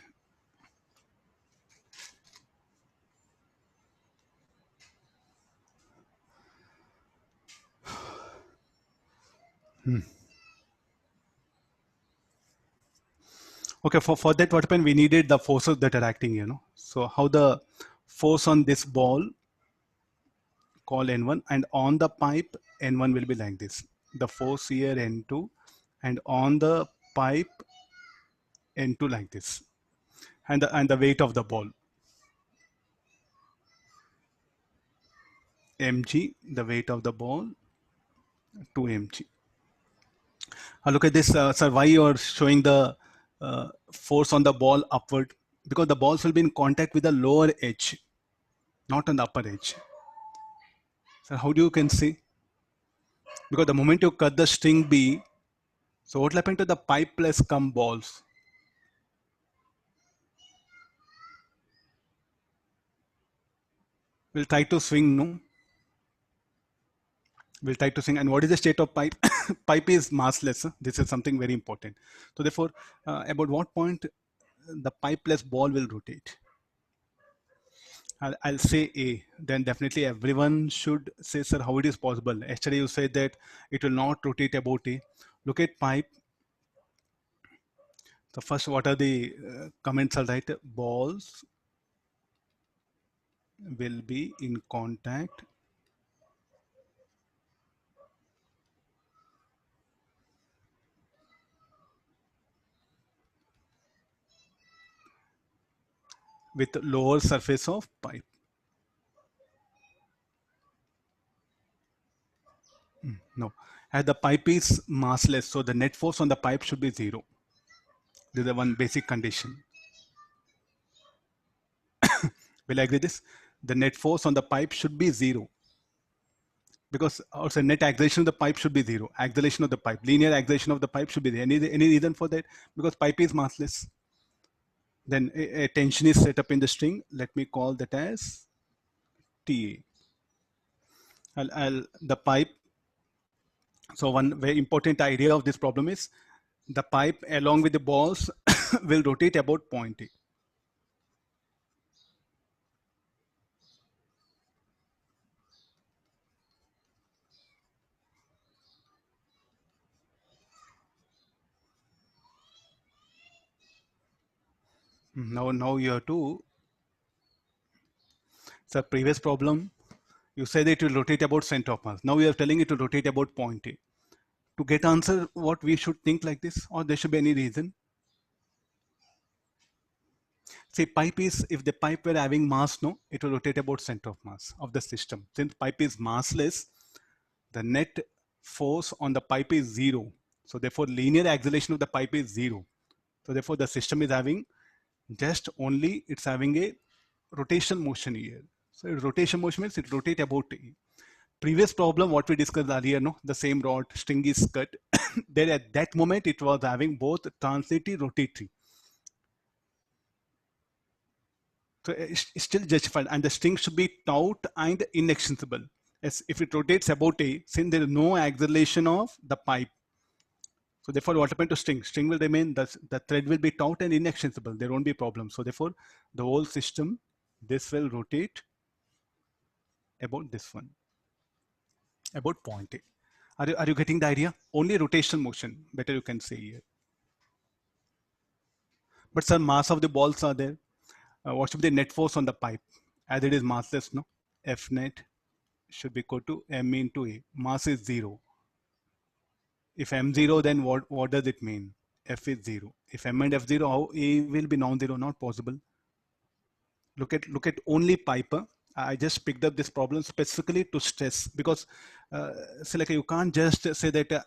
Okay, for that what happened? We needed the forces that are acting, you know. So how the force on this ball call N1 and on the pipe N1 will be like this. The force here N2 and on the pipe N2 like this. And the weight of the ball. Mg, the weight of the ball, 2mg. Look at this, sir, why you are showing the force on the ball upward? Because the balls will be in contact with the lower edge, not on the upper edge. So how do you can see? Because the moment you cut the string B, so what will happen to the pipe plus come balls? We'll try to swing, no? We'll try to swing. And what is the state of pipe? Pipe is massless. This is something very important. So therefore, about what point the pipe plus ball will rotate? I'll say A. Then definitely everyone should say, sir, how it is possible? Yesterday you said that it will not rotate about A. Look at pipe. So first, what are the comments? I'll write balls will be in contact with lower surface of pipe. No, as the pipe is massless, so the net force on the pipe should be 0. This is the one basic condition. Will I agree this? The net force on the pipe should be 0. Because also net acceleration of the pipe should be 0. Acceleration of the pipe, linear acceleration of the pipe should be there. Any reason for that? Because pipe is massless. Then a tension is set up in the string. Let me call that as TA. The pipe. So one very important idea of this problem is the pipe along with the balls will rotate about point A. Now you have to. So previous problem, you said it will rotate about center of mass. Now you are telling it to rotate about point A. To get answer, what we should think like this, or there should be any reason. See, pipe is, if the pipe were having mass, no, it will rotate about center of mass of the system. Since pipe is massless, the net force on the pipe is zero. So therefore, linear acceleration of the pipe is zero. So therefore, the system is having just only, it's having a rotation motion here. So rotation motion means it rotate about A. Previous problem, what we discussed earlier, no, the same rod, string is cut. There at that moment, it was having both translatory, rotatory. So it's still justified, and the string should be taut and inextensible. As if it rotates about A, since there is no acceleration of the pipe, so therefore what happened to string? String will remain, the thread will be taut and inextensible. There won't be problem. So therefore the whole system, this will rotate about this one, about point A. Are you getting the idea? Only rotation motion, better you can say here. But sir, mass of the balls are there. What should be the net force on the pipe? As it is massless, no? F net should be equal to M into A. Mass is zero. If M zero, then what does it mean? F is zero. If M and F zero, how A will be non-zero? Not possible. Look at only Piper. I just picked up this problem specifically to stress, because so like you can't just say that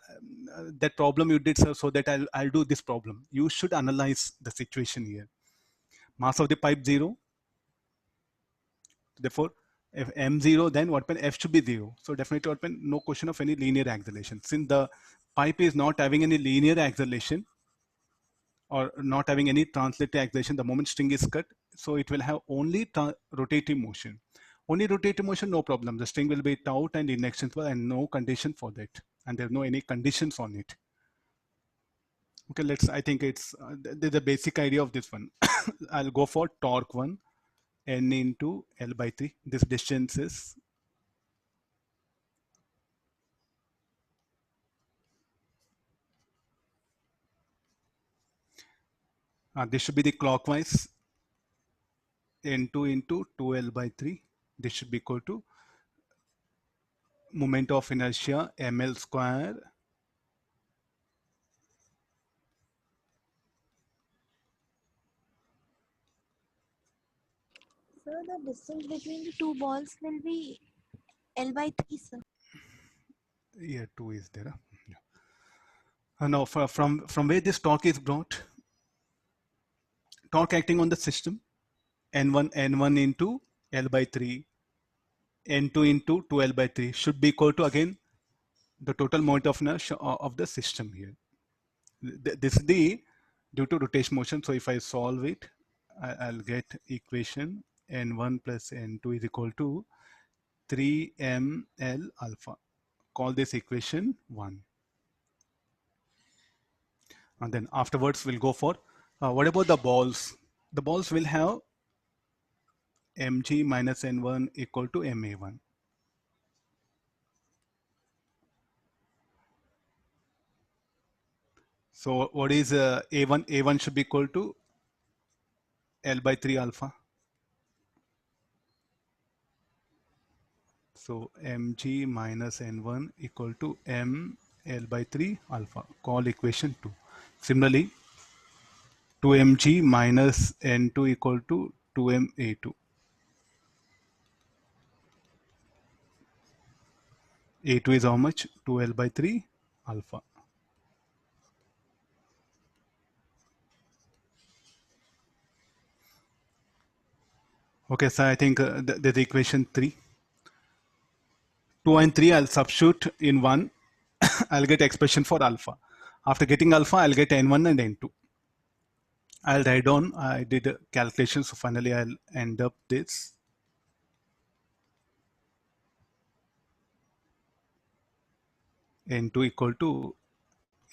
that problem you did, sir, so that I'll do this problem. You should analyze the situation here. Mass of the pipe zero. Therefore, if M zero, then what happen? F should be zero. So definitely what happen? No question of any linear acceleration. Since the pipe is not having any linear acceleration, or not having any translated acceleration the moment string is cut, so it will have only rotating motion. Only rotating motion, no problem. The string will be taut and inextensible and no condition for that. And there's no any conditions on it. Okay, I think it's, the basic idea of this one. I'll go for torque one, N into L by 3. This distance is, this should be the clockwise, N2 into 2L by 3. This should be equal to moment of inertia ml square. Sir, the distance between the two balls will be L by 3, sir. Yeah, 2 is there. Yeah. Now, from where this torque is brought, torque acting on the system, N1 into L by 3, N2 into 2L by 3 should be equal to, again, the total moment of inertia of the system here. This is the due to rotation motion. So if I solve it, I'll get equation N1 plus N2 is equal to 3ml alpha. Call this equation 1. And then afterwards we'll go for, what about the balls? The balls will have mg minus n1 equal to ma1. So what is a1? A1 should be equal to L by 3 alpha. So mg minus n1 equal to m L by 3 alpha. Call equation 2. Similarly, 2mg minus n2 equal to 2ma2. A2 is how much? 2L by 3 alpha. Okay, so I think there's equation 3. 2 and 3, I'll substitute in 1. I'll get expression for alpha. After getting alpha, I'll get n1 and n2. I'll write down, I did a calculation, so finally I'll end up this. N2 equal to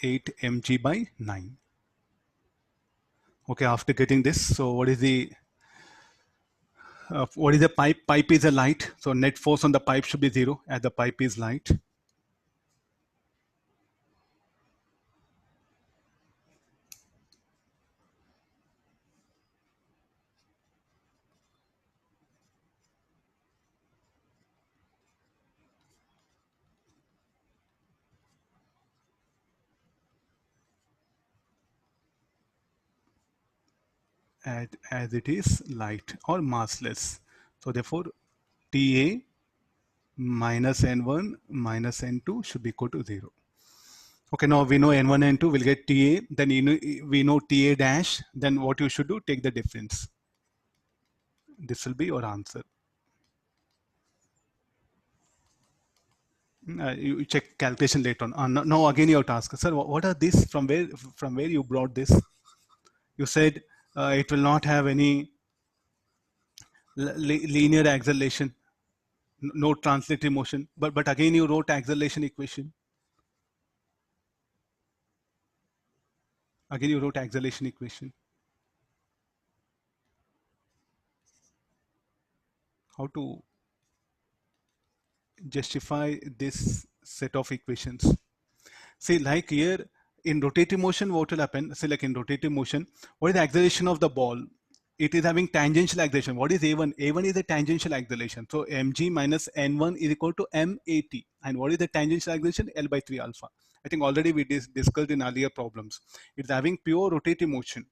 8 mg by 9. Okay, after getting this, so what is the pipe? Pipe is a light, so net force on the pipe should be 0 as the pipe is light. as it is light or massless. So therefore, Ta minus n1 minus n2 should be equal to 0. Okay, now we know n1 and n2 will get Ta, then we know Ta dash, then what you should do, take the difference. This will be your answer. You check calculation later on. Now again your task. Sir, what are these? From where you brought this? You said it will not have any linear acceleration, no translatory motion. But again you wrote acceleration equation. Again you wrote acceleration equation. How to justify this set of equations? See, like here in rotating motion, what will happen? See, like in rotating motion, what is the acceleration of the ball? It is having tangential acceleration. What is A1? A1 is the tangential acceleration. So mg minus n1 is equal to mat. And what is the tangential acceleration? L by 3 alpha. I think already we discussed in earlier problems. It's having pure rotating motion.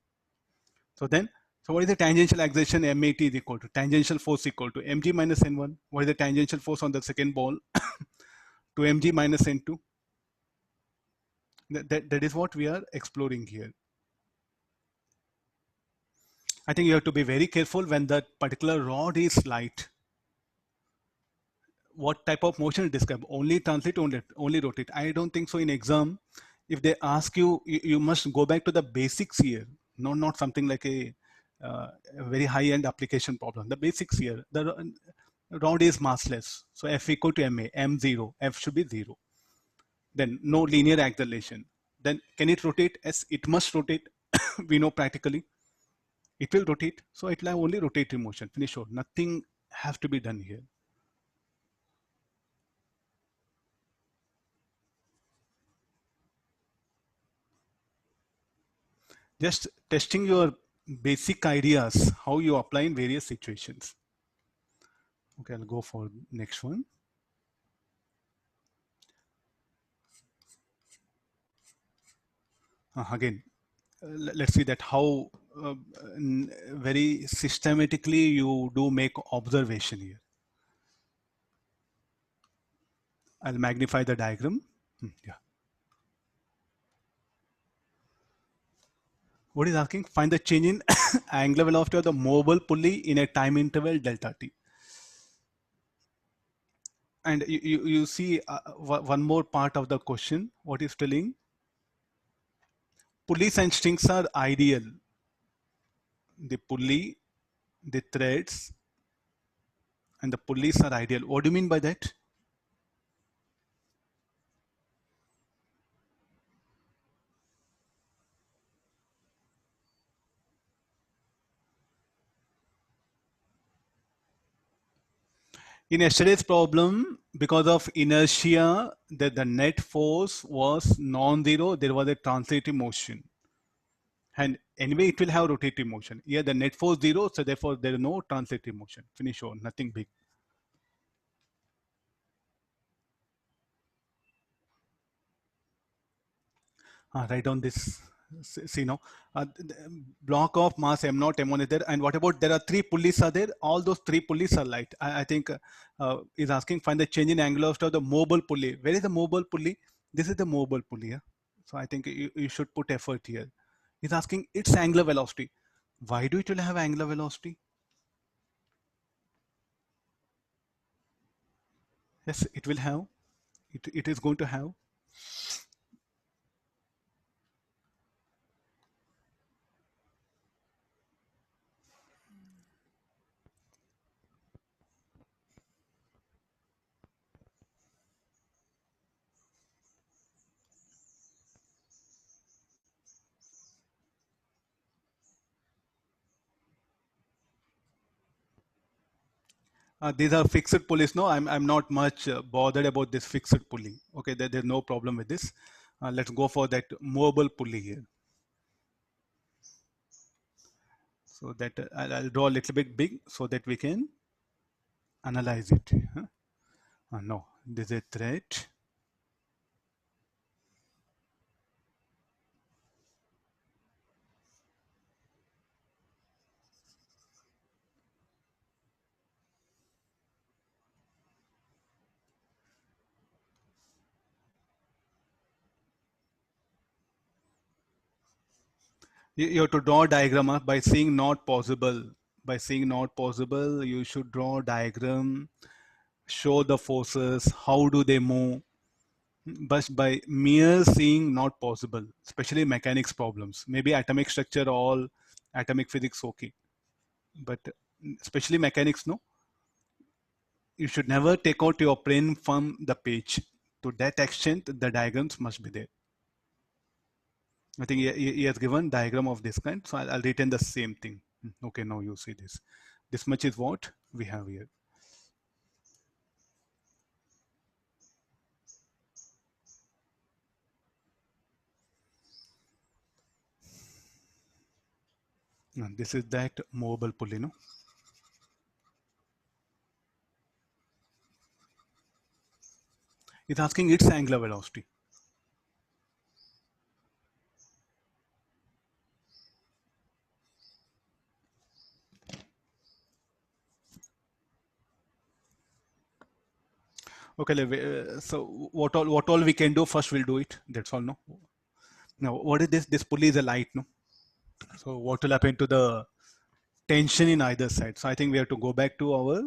So then, so what is the tangential acceleration? mat is equal to tangential force equal to mg minus n1. What is the tangential force on the second ball? To mg minus n2. That is what we are exploring here. I think you have to be very careful when that particular rod is light. What type of motion is described? Only translate, only rotate. I don't think so. In exam, if they ask you, you must go back to the basics here. No, not something like a very high-end application problem. The basics here. The rod is massless. So F equal to ma, m0. F should be 0. Then no linear acceleration. Then can it rotate? Yes, it must rotate. We know practically. It will rotate. So it will have only rotatory motion. Finish short. Nothing has to be done here. Just testing your basic ideas, how you apply in various situations. Okay, I'll go for next one. Again, let's see that how very systematically you do make observation here. I'll magnify the diagram. Yeah. What is asking? Find the change in angular velocity of the mobile pulley in a time interval delta t. And you see one more part of the question. What is telling? Pulleys and strings are ideal. The pulley, the threads, and the pulleys are ideal. What do you mean by that? In yesterday's problem, because of inertia, the net force was non-zero. There was a translative motion. And anyway, it will have rotative motion. Here, the net force 0, so therefore there is no translative motion. Finish on, nothing big. Write down this. See now, block of mass m naught m1 is there, and what about there are three pulleys are there? All those three pulleys are light. I think is asking find the change in angular velocity of the mobile pulley. Where is the mobile pulley? This is the mobile pulley. Yeah? So I think you should put effort here. He's asking its angular velocity. Why do it will have angular velocity? Yes, it will have. It is going to have. These are fixed pulleys. No, I'm not much bothered about this fixed pulley. Okay, there's no problem with this. Let's go for that mobile pulley here. So that I'll draw a little bit big so that we can analyze it. Huh? No, this is a thread. You have to draw a diagram by seeing not possible. By seeing not possible, you should draw a diagram, show the forces, how do they move. But by mere seeing not possible, especially mechanics problems. Maybe atomic structure, all atomic physics, okay. But especially mechanics, no. You should never take out your pen from the page. To that extent, the diagrams must be there. I think he has given diagram of this kind, so I'll retain the same thing. Okay, now you see this. This much is what we have here. And this is that movable pulley, no? It's asking its angular velocity. Okay, so what all we can do first, we'll do it. That's all, no? Now, what is this? This pulley is a light, no? So what will happen to the tension in either side? So I think we have to go back to our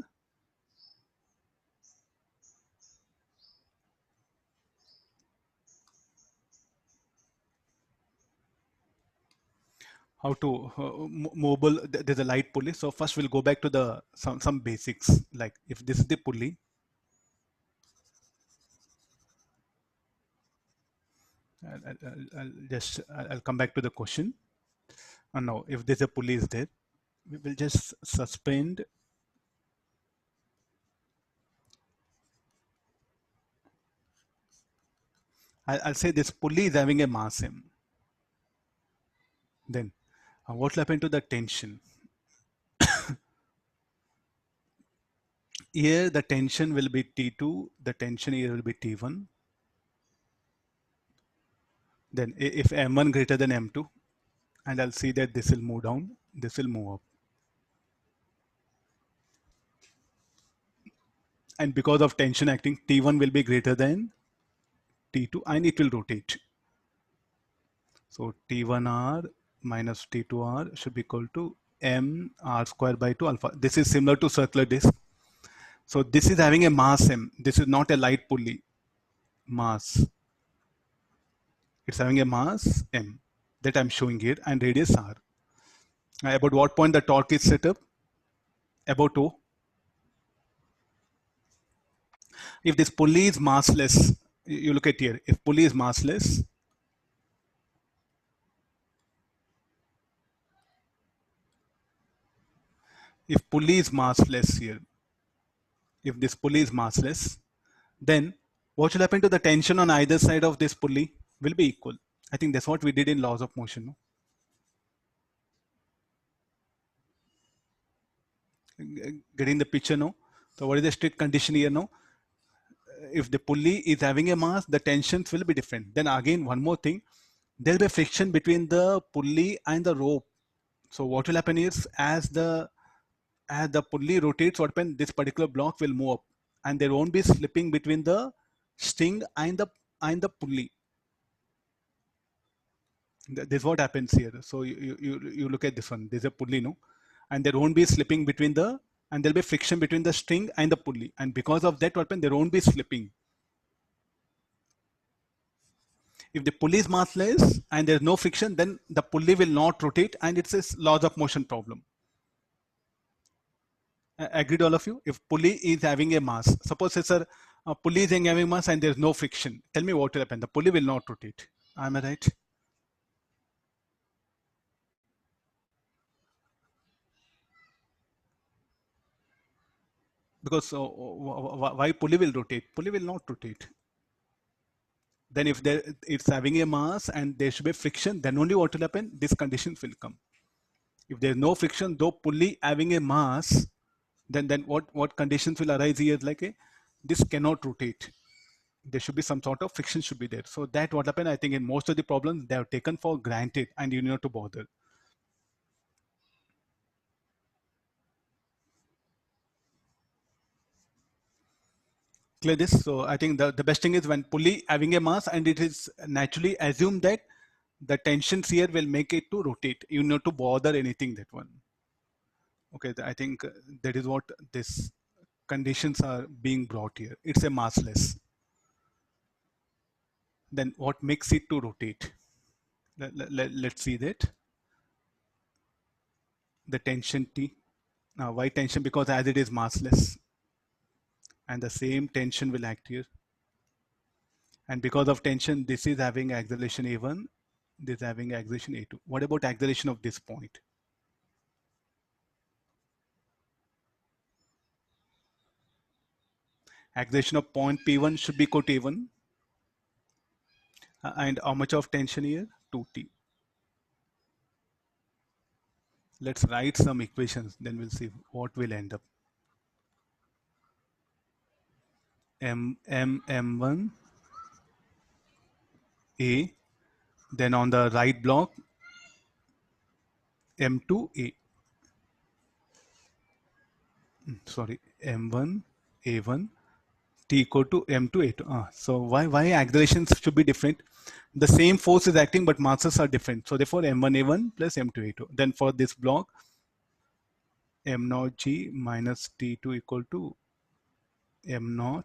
how to mobile. There's a light pulley. So first we'll go back to the some basics. Like if this is the pulley, I'll come back to the question. And now if there's a pulley is there, we will just suspend. I'll say this pulley is having a mass m. Then what will happen to the tension? Here the tension will be T2, the tension here will be T1. Then if M1 greater than M2, and I'll see that this will move down, this will move up. And because of tension acting, T1 will be greater than T2 and it will rotate. So T1R minus T2R should be equal to M R square by 2 alpha. This is similar to circular disk. So this is having a mass M. This is not a light pulley. Mass. It's having a mass M that I'm showing here and radius R. About what point the torque is set up? About O. If this pulley is massless, you look at here. If pulley is massless, if pulley is massless here, if this pulley is massless, then what will happen to the tension on either side of this pulley will be equal. I think that's what we did in laws of motion. No? Getting the picture now. So what is the strict condition here now? If the pulley is having a mass, the tensions will be different. Then again, one more thing, there will be friction between the pulley and the rope. So what will happen is as the pulley rotates, what happens? This particular block will move up, and there won't be slipping between the string and the pulley. This is what happens here. So you look at this one. There's a pulley, no, and there won't be slipping between the and there'll be friction between the string and the pulley, and because of that, what happens? There won't be slipping. If the pulley is massless and there's no friction, then the pulley will not rotate, and it's a laws of motion problem. Agreed, all of you? If pulley is having a mass, suppose it's a pulley is having a mass and there's no friction, tell me what will happen. The pulley will not rotate. Am I right? Because why pulley will rotate? Pulley will not rotate. Then if it's having a mass and there should be friction, then only what will happen? These conditions will come. If there's no friction, though pulley having a mass, then what conditions will arise here? Like this cannot rotate. There should be some sort of friction should be there. So that what happened, I think in most of the problems, they are taken for granted and you need to bother. Clear this? So I think the best thing is when pulley having a mass and it is naturally assumed that the tensions here will make it to rotate. You need to bother anything that one. Okay, I think that is what this conditions are being brought here. It's a massless. Then what makes it to rotate? Let's see that. The tension T. Now, why tension? Because as it is massless, and the same tension will act here. And because of tension, this is having acceleration A1, this is having acceleration A2. What about acceleration of this point? Acceleration of point P1 should be equal to A1. And how much of tension here? 2T. Let's write some equations, then we'll see what will end up. M1 A, then on the right block M2 A. Sorry, M1 A1 T equal to M2 A2. So why accelerations should be different? The same force is acting, but masses are different. So therefore M1 A1 plus M2 A2. Then for this block, M0 G minus T2 equal to M0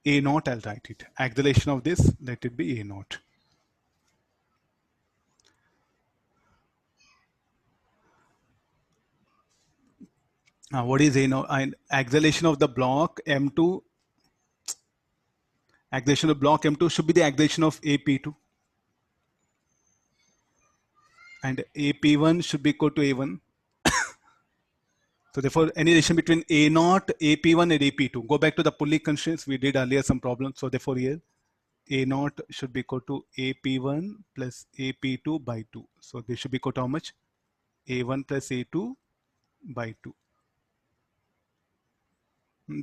A0. I'll write it. Acceleration of this, let it be A0. What is A0? And acceleration of the block M2, acceleration of block M2 should be the acceleration of AP2. And AP1 should be equal to A1. So therefore, any relation between A0, AP1 and AP2. Go back to the pulley constraints. We did earlier some problems. So therefore here, A0 should be equal to AP1 plus AP2 by 2. So this should be equal to how much? A1 plus A2 by 2.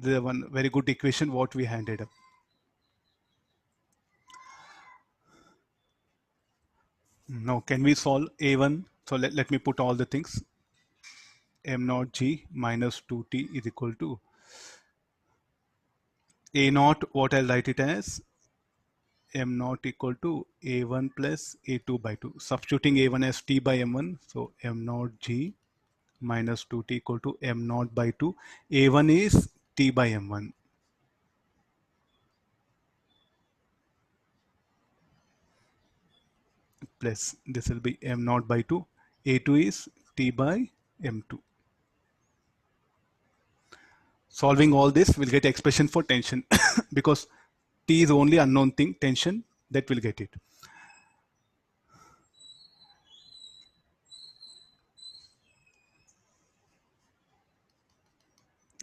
The one very good equation what we handed up. Now can we solve A1? So let me put all the things. M0 G minus 2T is equal to A0, what I'll write it as M0 equal to A1 plus A2 by 2. Substituting A1 as T by M1. So M0 G minus 2T equal to M0 by 2. A1 is T by M1. Plus this will be M0 by 2. A2 is T by M2. Solving all this, we'll get expression for tension because T is only unknown thing, tension, that will get it.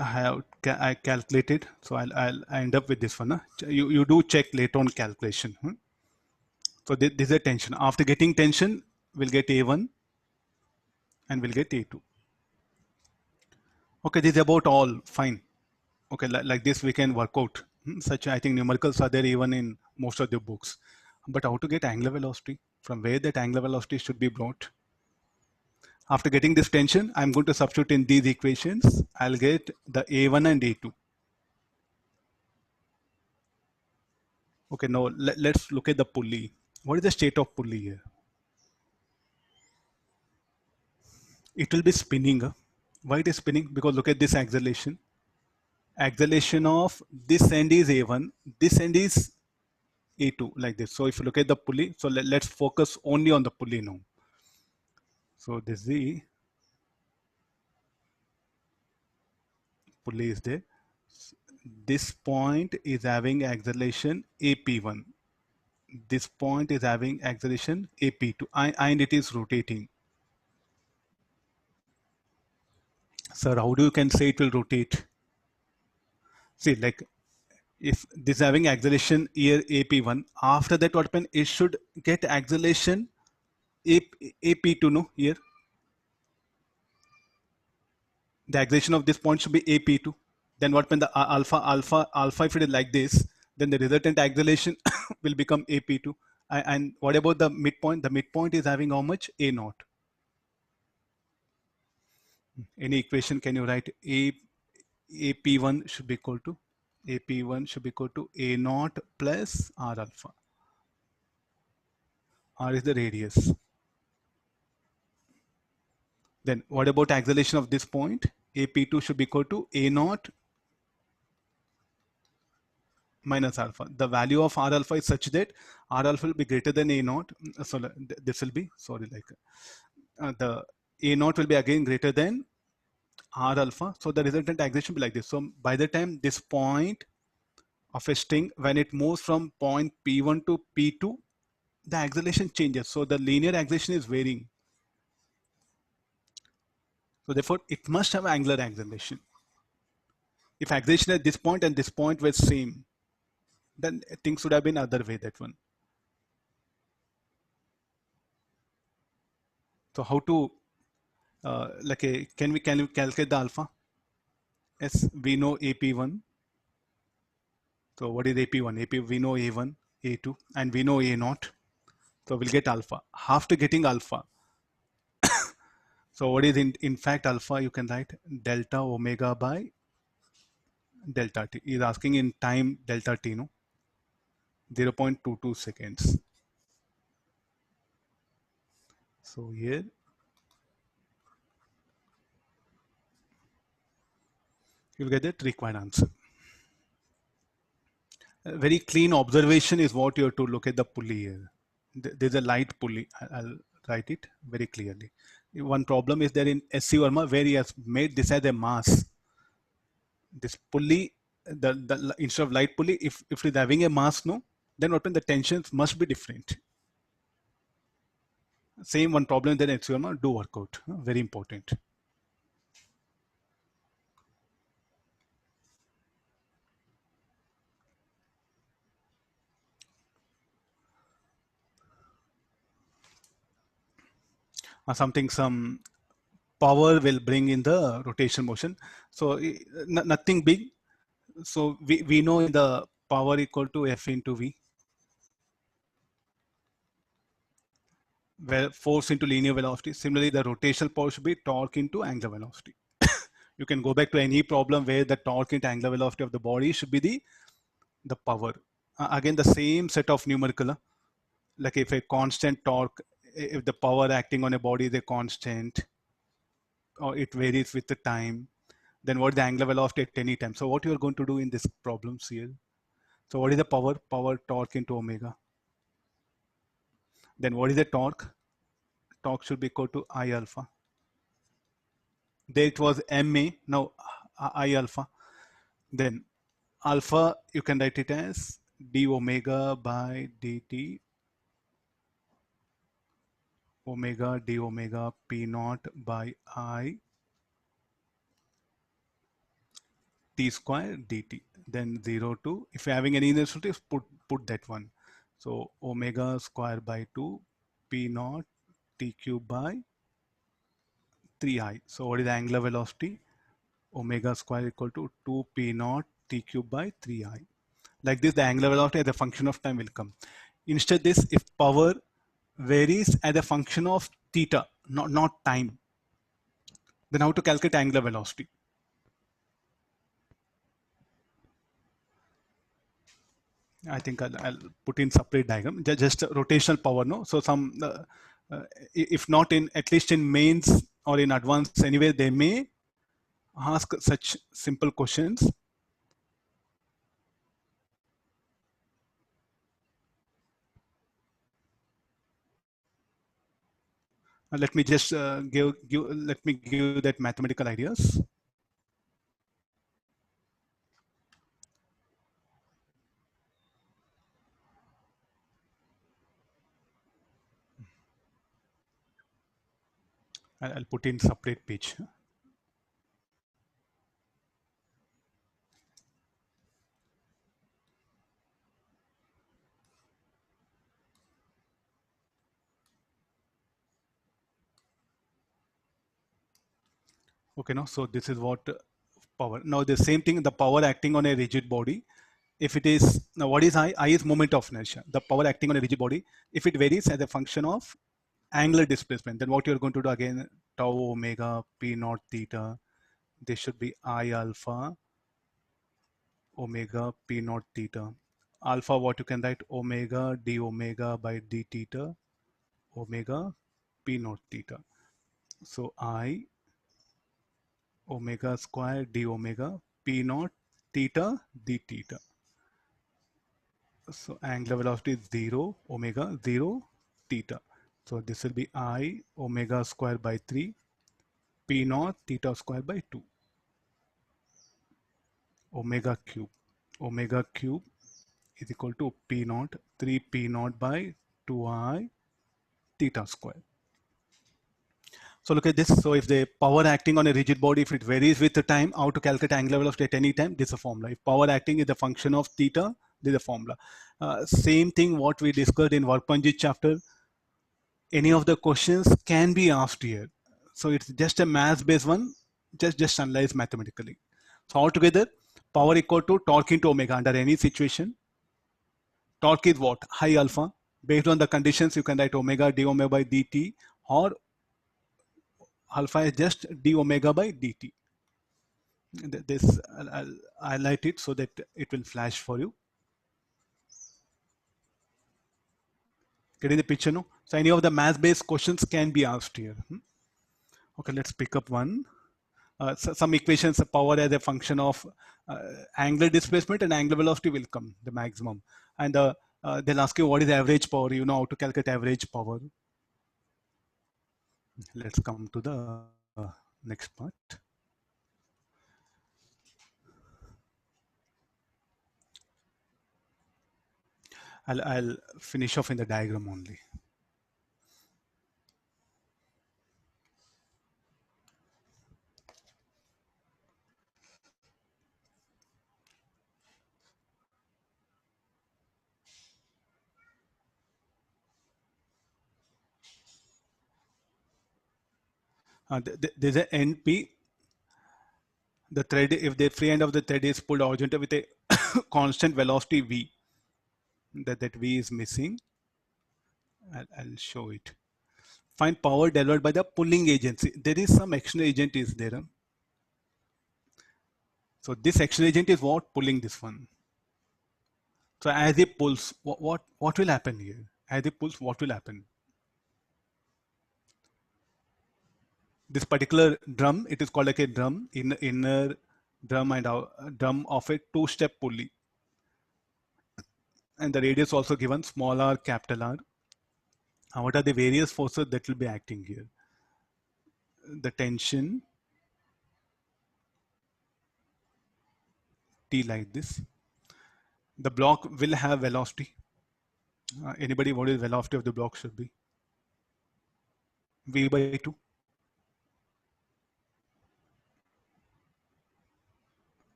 I calculated, so I'll end up with this one. You do check later on calculation. So this is a tension. After getting tension, we'll get A1 and we'll get A2. Okay, this is about all fine. Okay, like this we can work out. Such I think numericals are there even in most of the books. But how to get angular velocity? From where that angular velocity should be brought? After getting this tension, I'm going to substitute in these equations. I'll get the A1 and A2. Okay, now let's look at the pulley. What is the state of pulley here? It will be spinning. Why it is spinning? Because look at this acceleration. Acceleration of this end is A1, this end is A2, like this. So if you look at the pulley, so let's focus only on the pulley now. So this is the pulley is there. This point is having acceleration AP1. This point is having acceleration AP2 and it is rotating. Sir, how do you can say it will rotate? See, like if this is having acceleration here AP1, after that what happen? It should get acceleration AP2, no, here. The acceleration of this point should be AP2. Then what when the alpha, if it is like this, then the resultant acceleration will become AP2. And what about the midpoint? The midpoint is having how much? A0. Any equation can you write? AP1 should be equal to AP1 should be equal to A0 plus R alpha. R is the radius. Then what about acceleration of this point? AP2 should be equal to A naught minus alpha. The value of R alpha is such that R alpha will be greater than A naught. So this will be, sorry, like the A naught will be again greater than R alpha. So the resultant acceleration will be like this. So by the time this point of a string, when it moves from point P1 to P2, the acceleration changes. So the linear acceleration is varying. So therefore, it must have angular acceleration. If acceleration at this point and this point were same, then things would have been other way, that one. So how to, can we calculate the alpha? Yes, we know AP1. So what is AP1? AP, we know A1, A2, and we know A naught. So we'll get alpha. After getting alpha, so what is in fact alpha? You can write delta omega by delta t. Is asking in time delta t, no? 0.22 seconds. So here you'll get the required answer. A very clean observation is what you have to look at the pulley here. There's a light pulley. I'll write it very clearly. One problem is there in S.C. Verma where he has made this as a mass. This pulley, instead of light pulley, if it's having a mass, no, then what the tensions must be different. Same one problem that S.C. Verma do work out. Very important. Some power will bring in the rotation motion. So nothing big. So we know in the power equal to F into V, where force into linear velocity. Similarly, the rotational power should be torque into angular velocity. You can go back to any problem where the torque into angular velocity of the body should be the power. Again, the same set of numerical. Like if a constant torque, if the power acting on a body is a constant, or it varies with the time, then what is the angular velocity at any time? So what you are going to do in this problems here? So what is the power? Power torque into omega. Then what is the torque? Torque should be equal to I alpha. There it was ma, now I alpha. Then alpha, you can write it as d omega by dt omega d omega p naught by I t square dt. Then 0 to, if you're having any inequality, put that one. So omega square by 2 p naught t cube by 3I. So what is the angular velocity? Omega square equal to 2 p naught t cube by 3I. Like this, the angular velocity as a function of time will come. Instead, this, if power varies as a function of theta, not time, then how to calculate angular velocity? I think I'll put in separate diagram, just rotational power, no? So if not in, at least in mains or in advanced anyway, they may ask such simple questions. Let me just let me give that mathematical ideas. I'll put in separate page. Okay, now so this is what power. Now the same thing, the power acting on a rigid body. If it is, now what is I? I is moment of inertia. The power acting on a rigid body, if it varies as a function of angular displacement, then what you're going to do again, tau omega p naught theta. This should be I alpha omega p naught theta. Alpha, what you can write, omega d omega by d theta omega p naught theta. So I omega square d omega p naught theta d theta. So angular velocity is 0 omega 0 theta. So this will be I omega square by 3 p naught theta square by 2 omega cube. Omega cube is equal to p naught 3 p naught by 2I theta square. So look at this. So if the power acting on a rigid body, if it varies with the time, how to calculate angular velocity at any time, this is a formula. If power acting is the function of theta, this is a formula. Same thing what we discussed in Workpanjit chapter. Any of the questions can be asked here. So it's just a math-based one, just analyze mathematically. So altogether, power equal to torque into omega under any situation. Torque is what? High alpha. Based on the conditions, you can write omega d omega by dt, or alpha is just d omega by dt. This I'll highlight it so that it will flash for you. Getting the picture, no? So any of the math-based questions can be asked here. Okay, let's pick up one. So some equations, power as a function of angular displacement and angular velocity will come, the maximum. And they'll ask you what is average power, you know how to calculate average power. Let's come to the next part. I'll finish off in the diagram only. There's an NP. The thread, if the free end of the thread is pulled horizontal with a constant velocity v, that v is missing. I'll show it. Find power delivered by the pulling agency. There is some action agent is there. So this action agent is what pulling this one. So as it pulls, what will happen here? As it pulls, what will happen? This particular drum, it is called like a drum, inner drum and drum of a two-step pulley. And the radius also given small r, capital R. And what are the various forces that will be acting here? The tension, T like this. The block will have velocity. Anybody what is velocity of the block should be? V by 2.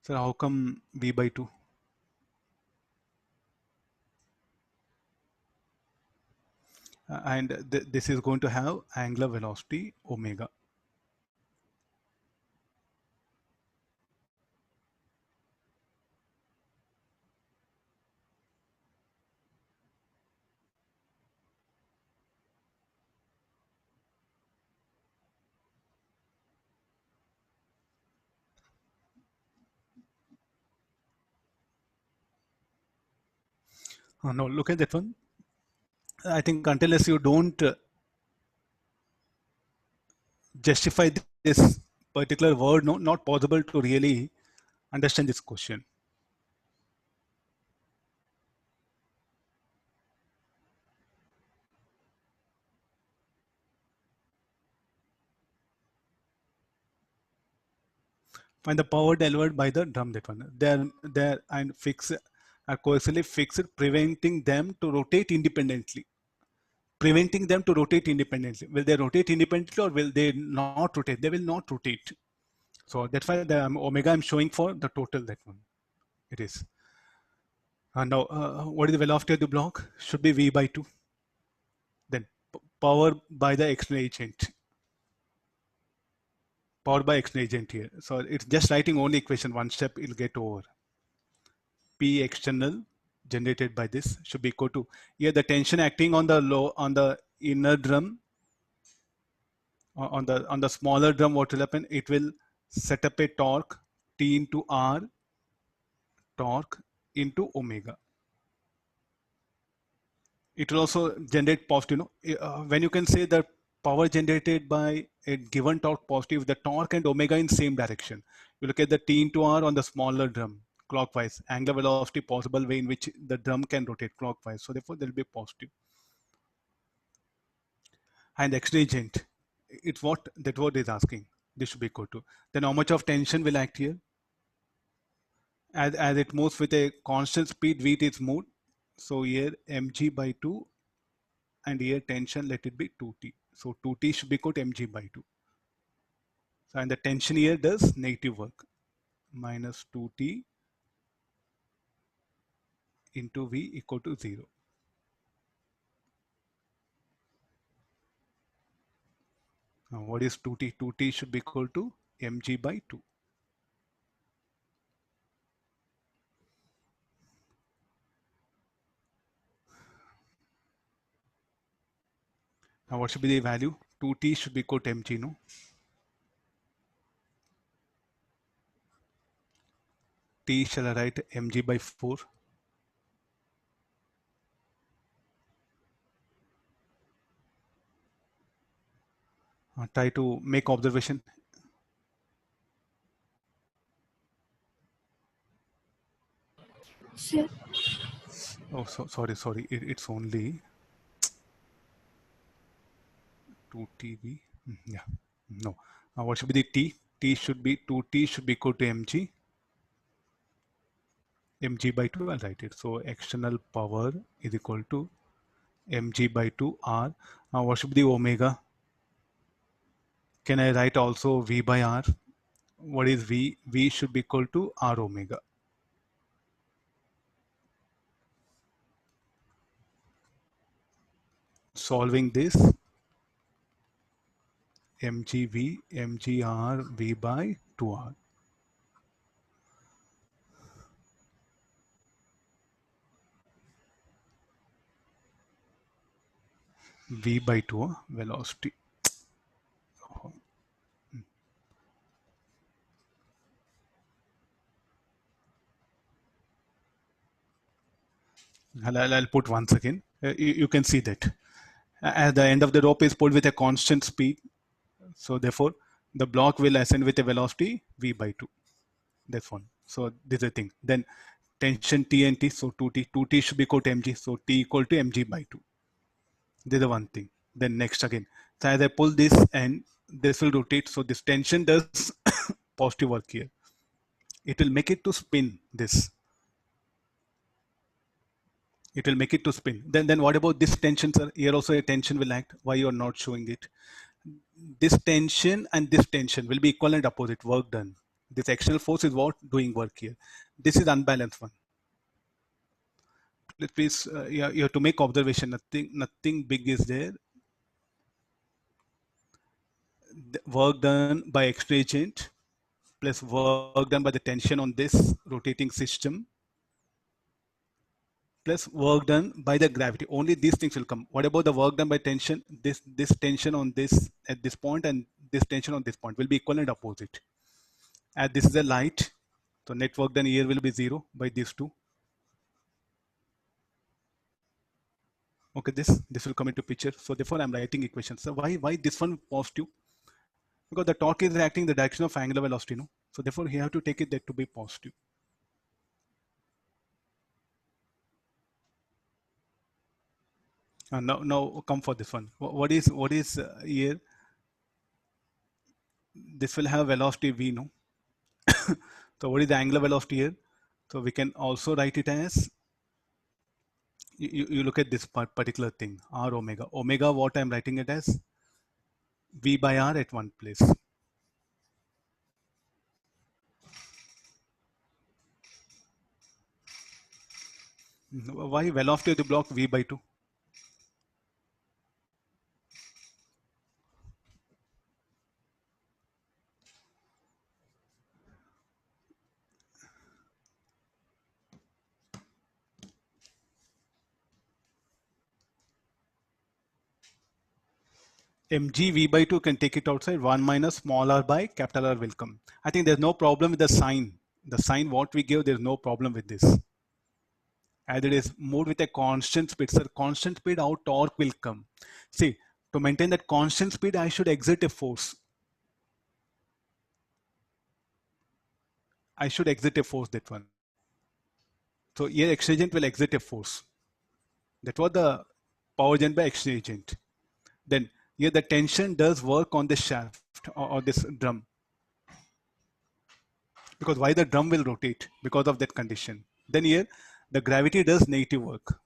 So how come V by 2? And this is going to have angular velocity omega. No, look at that one. I think unless you don't justify this particular word, no, not possible to really understand this question. Find the power delivered by the drum, that one. They're and fix are coaxially fixed, preventing them to rotate independently. Preventing them to rotate independently. Will they rotate independently or will they not rotate? They will not rotate. So that's why the omega I'm showing for the total, that one. It is. Now, what is the velocity of the block? Should be V by 2. Then power by the external agent. Power by external agent here. So it's just writing only equation, one step it'll get over. P external generated by this should be equal to, here the tension acting on the inner drum, on the smaller drum, what will happen? It will set up a torque T into R, torque into omega. It will also generate positive. When you can say that power generated by a given torque positive, the torque and omega in same direction. You look at the T into R on the smaller drum clockwise, angular velocity possible way in which the drum can rotate clockwise. So therefore, there will be positive. And the extra agent, it's what that word is asking. This should be equal to. Then how much of tension will act here? As it moves with a constant speed, v it is moved. So here mg by 2, and here tension, let it be 2t. So 2t should be equal to mg by 2. So and the tension here does negative work, minus 2t into v equal to 0. Now what is 2t? 2t should be equal to mg by 2. Now what should be the value? 2t should be equal to mg, no? T shall I write mg by 4? Try to make observation. Sir, Oh, sorry. It's only 2tv. Yeah, no. What should be the t? T should be 2t should be equal to mg by 2. I'll write it. So external power is equal to mg by 2 r. What should be the omega? Can I write also v by r? What is v? V should be equal to r omega. Solving this, mgv, mgr, v by 2r. V by 2 velocity. I'll put once again. You can see that. At the end of the rope is pulled with a constant speed. So therefore, the block will ascend with a velocity v by 2. That's one. So this is the thing. Then tension T and T. So 2T. 2T should be equal to mg. So T equal to mg by 2. This is the one thing. Then next again. So as I pull this and this will rotate. So this tension does positive work here. It will make it to spin this. It will make it to spin. Then what about this tension, sir? Here also a tension will act. Why you are not showing it? This tension and this tension will be equal and opposite, work done. This external force is what doing work here. This is unbalanced one. Please, you have to make observation. Nothing big is there. The work done by extra agent plus work done by the tension on this rotating system plus work done by the gravity. Only these things will come. What about the work done by tension? This tension on this at this point and this tension on this point will be equal and opposite. As this is a light, so net work done here will be 0 by these two. Okay, this will come into picture. So therefore, I'm writing equations. So why this one positive? Because the torque is acting in the direction of angular velocity, no? So therefore, you have to take it that to be positive. And now come for this one. What is here? This will have velocity v, no? So what is the angular velocity here? So we can also write it as, you look at this particular thing, r omega. Omega, what I'm writing it as? V by r at one place. Why velocity of the block v by 2? mg v by 2 can take it outside. 1 minus small r by capital R will come. I think there's no problem with the sign. The sign what we give, there's no problem with this. As it is moved with a constant speed, sir, constant speed, how torque will come? See, to maintain that constant speed, I should exert a force. I should exert a force, that one. So here X agent will exert a force. That was the power gen by X agent. Then here the tension does work on the shaft, or this drum. Because why the drum will rotate? Because of that condition. Then here the gravity does negative work.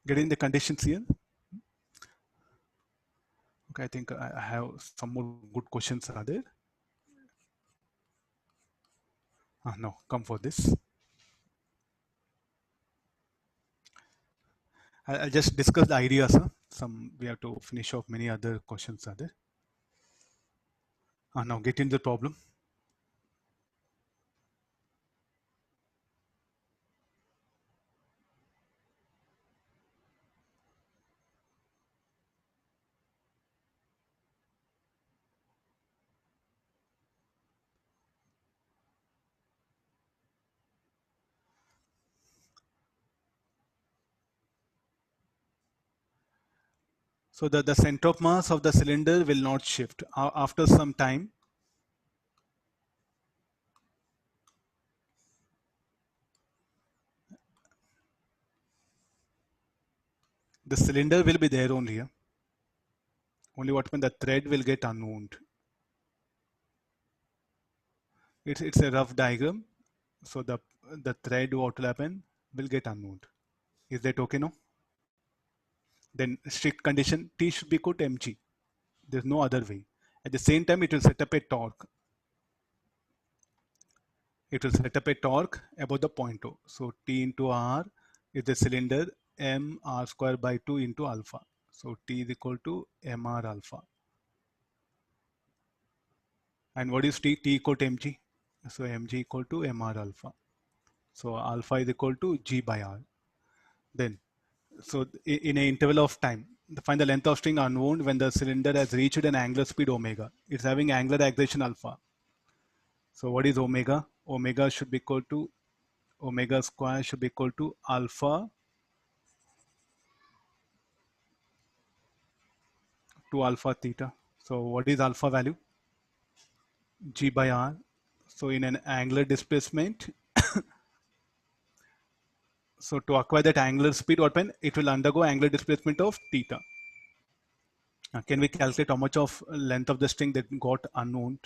Getting the conditions here. Okay, I think I have some more good questions are there. No, come for this. I'll just discuss the ideas. Huh? Some we have to finish off. Many other questions are there. Now get into the problem. So the center of mass of the cylinder will not shift. After some time, the cylinder will be there only. Huh? Only what when the thread will get unwound. It's a rough diagram. So the thread what will happen will get unwound. Is that okay now? Then strict condition T should be equal to mg. There's no other way. At the same time, it will set up a torque. It will set up a torque about the point O. So T into R is the cylinder m r square by 2 into alpha. So T is equal to mr alpha. And what is T? T equal to mg. So mg equal to mr alpha. So alpha is equal to g by r. Then, so in an interval of time, find the length of string unwound when the cylinder has reached an angular speed omega. It's having angular acceleration alpha. So what is omega? Omega should be equal to omega square should be equal to alpha to alpha theta. So what is alpha value? G by r. So in an angular displacement, so to acquire that angular speed, what when it will undergo angular displacement of theta. Can we calculate how much of length of the string that got unwound?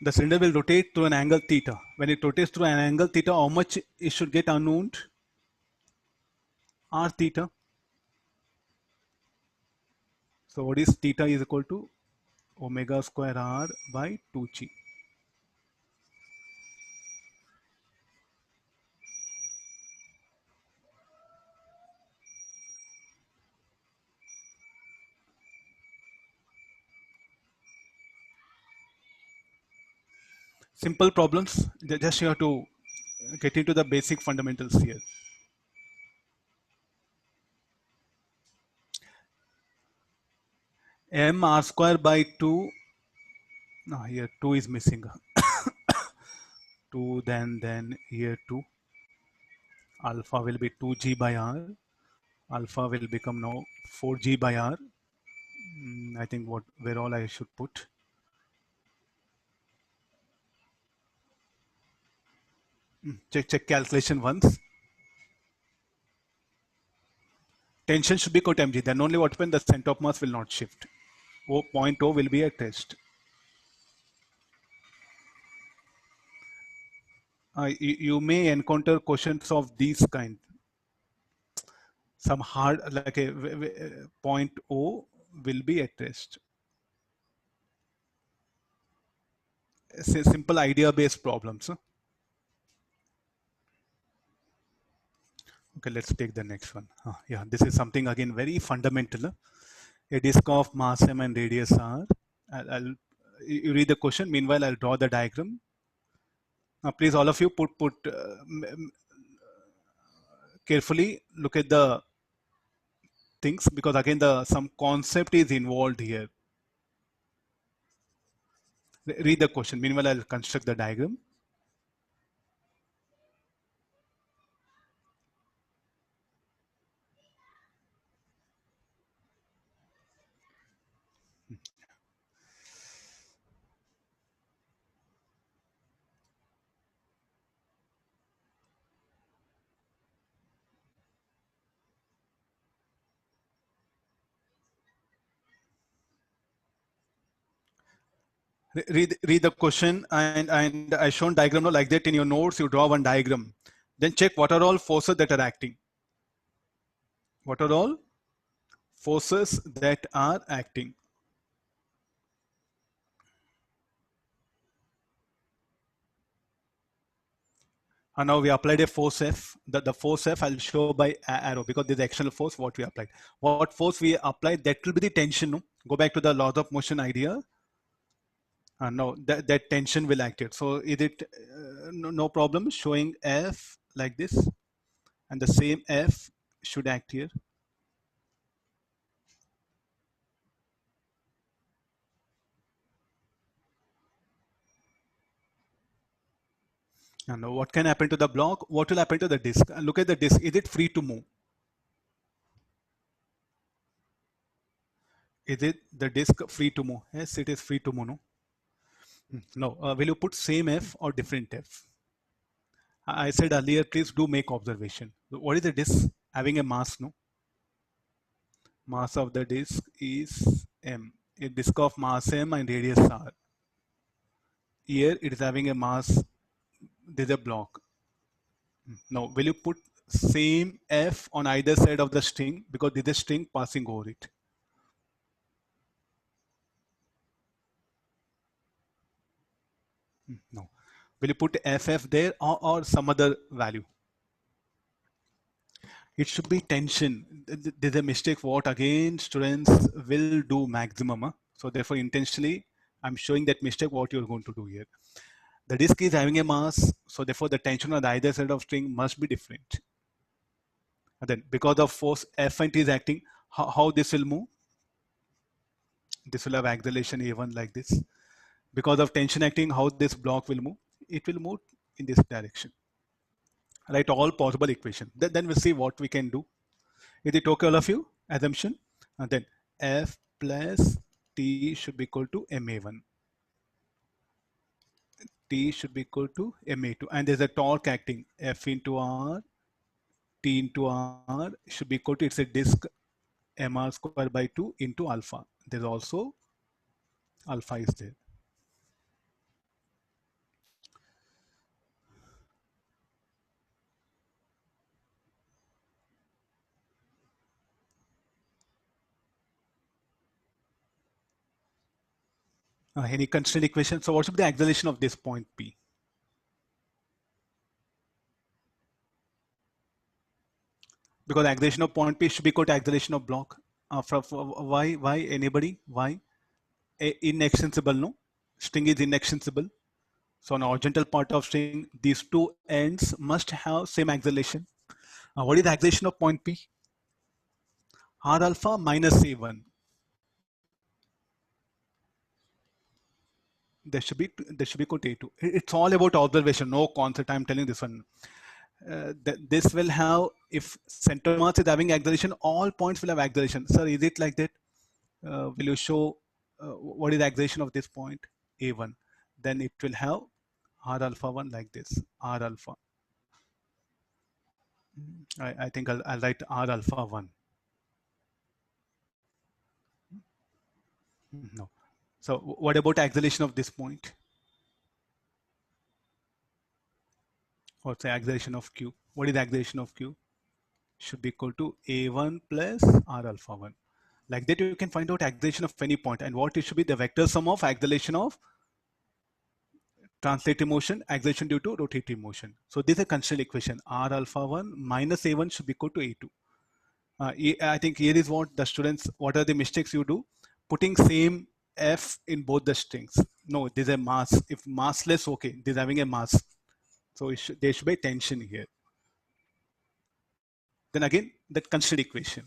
The cylinder will rotate through an angle theta. When it rotates through an angle theta, how much it should get unwound? R theta. So what is theta is equal to omega square r by 2g. Simple problems. Just you have to get into the basic fundamentals here. M r square by 2. No, here 2 is missing. 2, then here 2. Alpha will be 2g by r. Alpha will become now 4g by r. I think where all I should put. Check calculation once. Tension should be equal to mg. Then only what when the center of mass will not shift. Point O will be at rest. You may encounter questions of these kind. Some hard, like a point O will be at rest. Simple idea-based problems. Huh? Okay, let's take the next one. Yeah, this is something again very fundamental. Huh? A disk of mass m and radius r. You read the question. Meanwhile, I'll draw the diagram. Please, all of you, put carefully. Look at the things because again, some concept is involved here. Read the question. Meanwhile, I'll construct the diagram. Read the question, and I shown diagram like that in your notes. You draw one diagram, then check what are all forces that are acting. What are all forces that are acting? And now we applied a force F. The force F I'll show by arrow because this is the external force what we applied. What force we applied, that will be the tension. No? Go back to the laws of motion idea. No, that tension will act it. So is it no problem showing F like this, and the same F should act here. And now what can happen to the block? What will happen to the disk? Look at the disk. Is it free to move? Is it the disk free to move? Yes, it is free to move. No. No. Will you put same F or different F? I said earlier, please do make observation. What is the disk having a mass? No. Mass of the disk is M. A disk of mass M and radius R. Here it is having a mass. There is a block. Now, will you put same F on either side of the string because there is a string passing over it? No. Will you put FF there or some other value? It should be tension. There's a mistake what again students will do maximum. Huh? So therefore intentionally I'm showing that mistake what you're going to do here. The disk is having a mass, so therefore the tension on the either side of string must be different. And then because of force F and T is acting, how this will move? This will have acceleration A1 like this. Because of tension acting, how this block will move? It will move in this direction. Write all possible equation. Then we'll see what we can do. Is it okay, all of you? Assumption. And then F plus T should be equal to MA1. T should be equal to MA2. And there's a torque acting. F into R, T into R should be equal to, it's a disk MR square by 2 into alpha. There's also alpha is there. Any constraint equation? So what should be the acceleration of this point P? Because acceleration of point P should be equal to acceleration of block. Why anybody? Why? Inextensible, no? String is inextensible. So on horizontal part of string, these two ends must have same acceleration. What is the acceleration of point P? R alpha minus A1. There should be equal to A2. It's all about observation, no concept. I'm telling this one. This will have, if center mass is having acceleration, all points will have acceleration. Sir, is it like that? Will you show what is the acceleration of this point? A1. Then it will have R alpha 1 like this. R alpha. I think I'll write R alpha 1. No. So what about acceleration of this point? What's the acceleration of Q? What is the acceleration of Q? Should be equal to A1 plus R alpha 1. Like that, you can find out acceleration of any point, and what it should be the vector sum of acceleration of translative motion, acceleration due to rotative motion. So this is a constraint equation. R alpha 1 minus A1 should be equal to A2. I think here is what the students, what are the mistakes you do? Putting same F in both the strings. No, there's a mass. If massless, okay, there's having a mass. So there should be tension here. Then again, that constraint equation.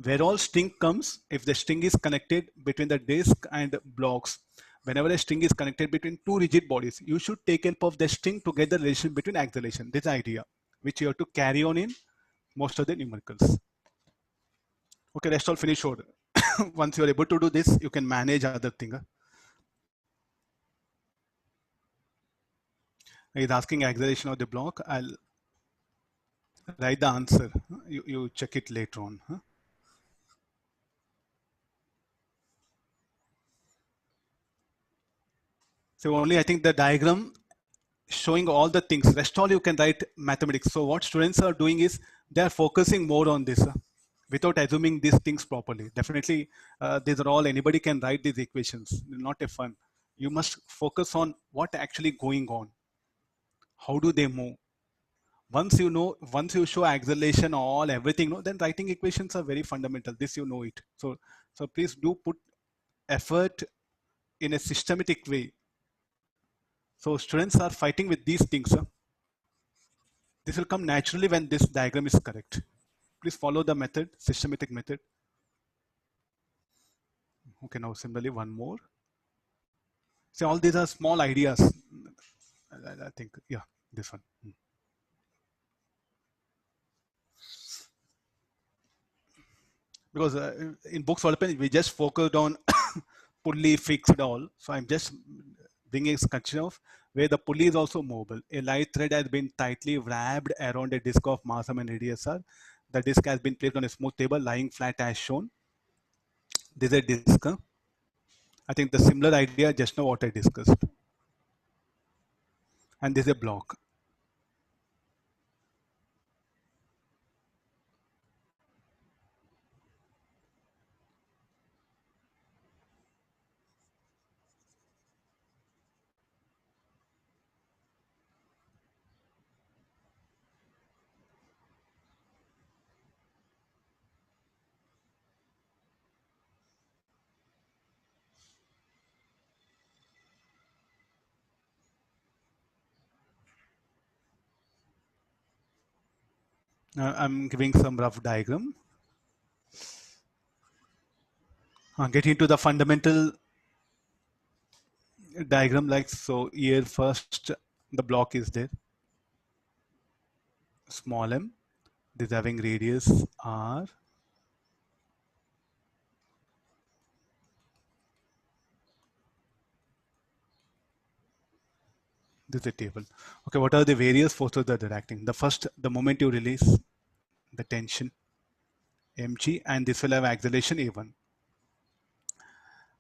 Where all string comes, if the string is connected between the disk and blocks, Whenever a string is connected between two rigid bodies, you should take help of the string to get the relation between acceleration. This idea, which you have to carry on in most of the numericals. Okay, rest all finish order. Once you are able to do this, you can manage other thing. He's asking acceleration of the block. I'll write the answer. You check it later on. So only I think the diagram showing all the things. Rest all you can write mathematics. So what students are doing is they are focusing more on this without assuming these things properly. Definitely, these are all anybody can write these equations. Not a fun. You must focus on what actually going on. How do they move? Once you know, once you show acceleration, all everything, no, then writing equations are very fundamental. This you know it. So please do put effort in a systematic way. So students are fighting with these things. This will come naturally when this diagram is correct. Please follow the method, systematic method. Okay, now similarly one more. See, all these are small ideas. I think, yeah, this one. Because in books development, we just focused on pulley fixed all. So I'm just bringing a sketch of where the pulley is also mobile. A light thread has been tightly wrapped around a disc of mass and radius r. The disc has been placed on a smooth table lying flat as shown. This is a disc. I think the similar idea just now what I discussed. And this is a block. I'm giving some rough diagram. Getting into the fundamental diagram like so. Here first, the block is there. Small m. This having radius r. This is a table. Okay, what are the various forces that are acting? The first, the moment you release the tension mg, and this will have acceleration a1.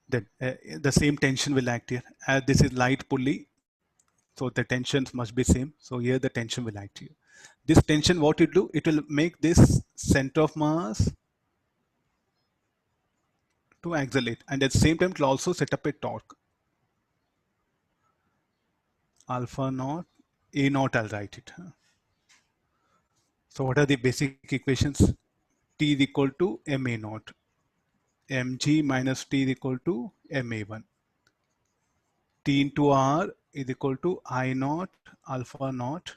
Then the same tension will act here. As this is light pulley, so the tensions must be same. So here the tension will act here. This tension, what it do? It will make this center of mass to accelerate, and at the same time it will also set up a torque. Alpha naught, a naught. I'll write it. So what are the basic equations? T is equal to ma naught. Mg minus T is equal to ma1. T into R is equal to I naught alpha naught.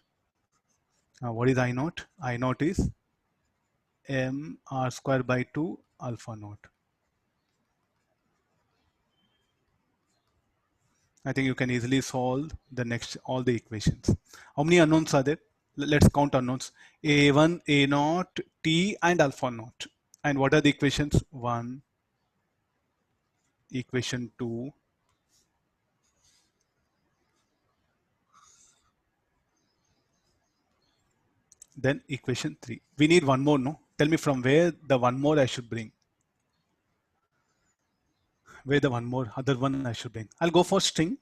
What is I naught? I naught is m r square by 2 alpha naught. I think you can easily solve the next all the equations. How many unknowns are there? Let's count unknowns. A1, A naught, T and alpha naught. And what are the equations? 1, equation 2, then equation 3. We need one more, no? Tell me from where the one more I should bring. Where the one more, other one I should bring. I'll go for string.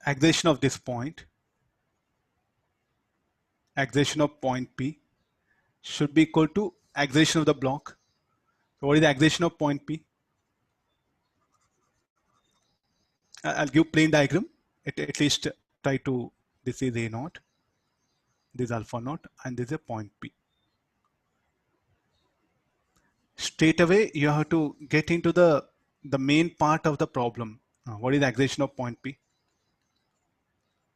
Acceleration of this point, acceleration of point P should be equal to acceleration of the block. So what is the acceleration of point P? I'll give plain diagram. At least try to, this is A naught, this is alpha naught, and this is a point P. Straight away, you have to get into the main part of the problem. What is the acceleration of point P?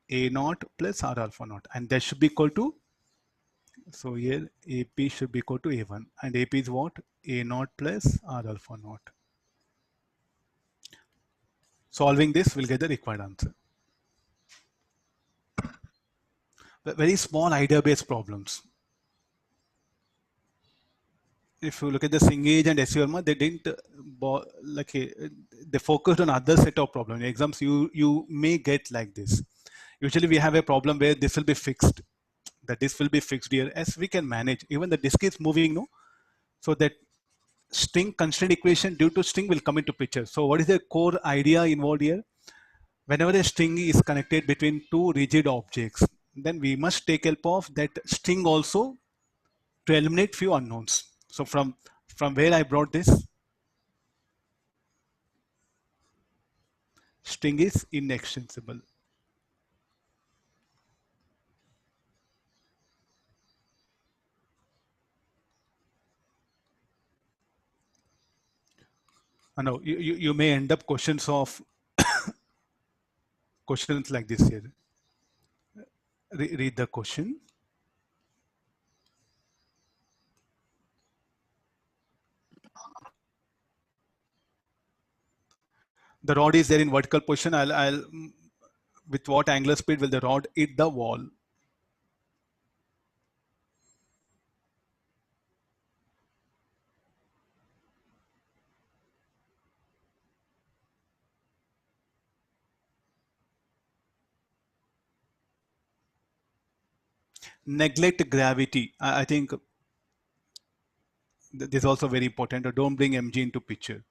A naught plus R alpha naught. And that should be equal to, so here AP should be equal to A1. And AP is what? A naught plus R alpha naught. Solving this will get the required answer. Very small idea-based problems. If you look at the Singh and S. Verma, they didn't like they focused on other set of problems. In exams, you may get like this. Usually, we have a problem where this will be fixed. That this will be fixed here, as we can manage. Even the disk is moving, no. So that string constraint equation due to string will come into picture. So what is the core idea involved here? Whenever a string is connected between two rigid objects, then we must take help of that string also to eliminate few unknowns. So from where I brought this, string is inextensible. Now you may end up questions like this here. Read the question. The rod is there in vertical position. I'll with what angular speed will the rod hit the wall? Neglect gravity. I think this is also very important. Don't bring mg into picture.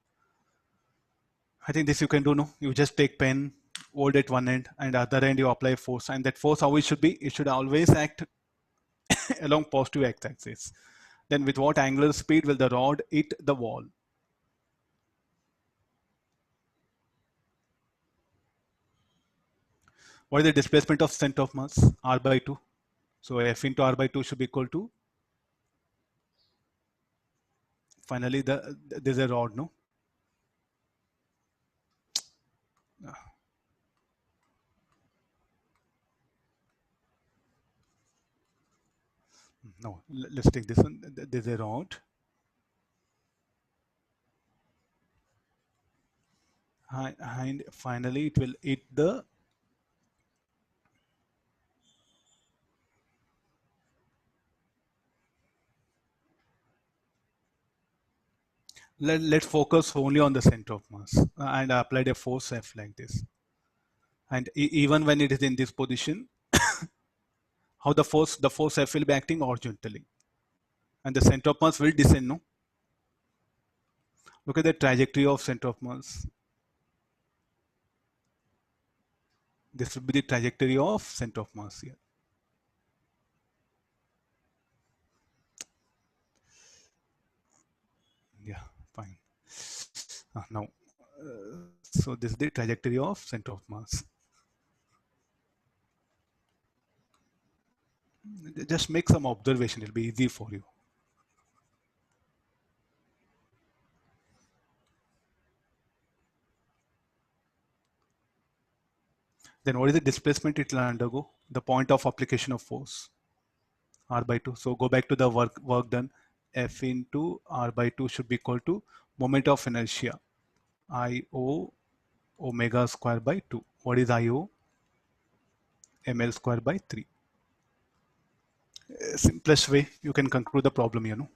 I think this you can do, no? You just take pen, hold at one end, and other end you apply force. And that force, how it should be? It should always act along positive x-axis. Then with what angular speed will the rod hit the wall? What is the displacement of center of mass? R by 2. So F into R by 2 should be equal to, finally, there's a rod, no? No, let's take this one. There's a rod. And finally, it will hit the let's focus only on the center of mass and apply a force F like this. And even when it is in this position, how the force F will be acting horizontally, and the center of mass will descend. No, look at the trajectory of center of mass. This will be the trajectory of center of mass here. Yeah, fine. Now, so this is the trajectory of center of mass. Just make some observation. It'll be easy for you. Then what is the displacement it will undergo? The point of application of force, R by 2. So go back to the work done. F into R by 2 should be equal to moment of inertia, IO omega square by 2. What is IO? ml square by 3. Simplest way you can conclude the problem,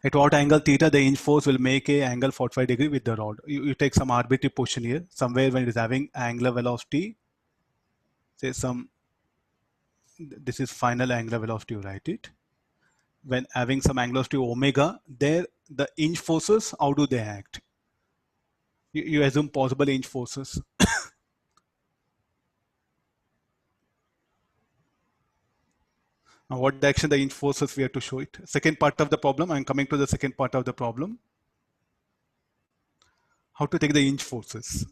At what angle theta the hinge force will make a angle 45 degree with the rod. You take some arbitrary position here, somewhere when it is having angular velocity, say this is final angular velocity, you write it. When having some angular velocity omega, there the hinge forces, how do they act? You assume possible hinge forces. Now, what direction the hinge forces we have to show it. Second part of the problem, I'm coming to the second part of the problem. How to take the hinge forces.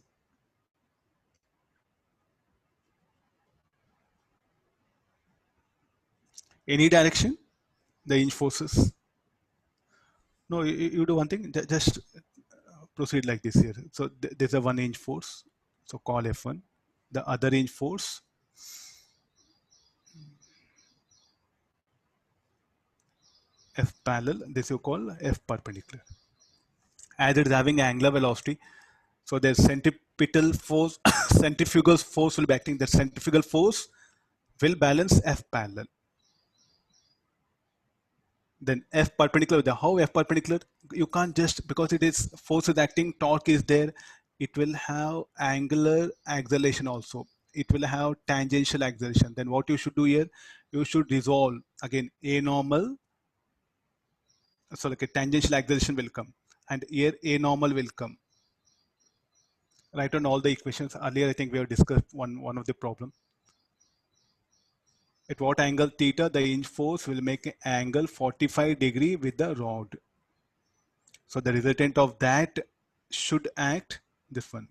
Any direction, the hinge forces. No, you do one thing, just proceed like this here. So there's a 1 inch force, so call F1. The other inch force, F parallel, this you call F perpendicular. As it is having angular velocity, So there's centripetal force, centrifugal force will be acting. The centrifugal force will balance F parallel. Then F perpendicular, how F perpendicular? You can't just, because it is force is acting, torque is there, it will have angular acceleration also. It will have tangential acceleration. Then what you should do here, you should resolve again A normal. So like a tangential acceleration will come, and here A normal will come. Write on all the equations. Earlier, I think we have discussed one of the problem. At what angle theta, the hinge force will make an angle 45 degree with the rod. So the resultant of that should act, this one,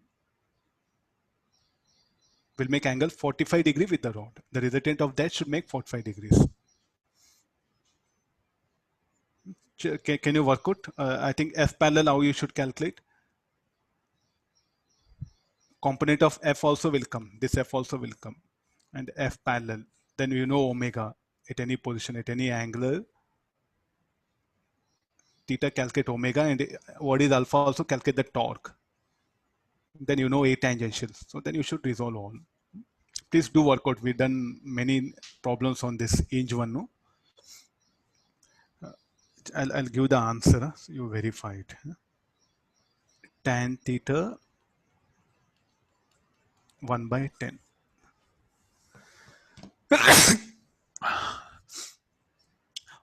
will make angle 45 degree with the rod. The resultant of that should make 45 degrees. Can you work out? I think F parallel, how you should calculate. Component of F also will come. This F also will come. And F parallel. Then you know omega at any position, at any angle. Theta, calculate omega, and what is alpha, also calculate the torque. Then you know A tangential. So then you should resolve all. Please do work out. We've done many problems on this hinge one. No? I'll give the answer. So you verify it. Tan theta 1/10.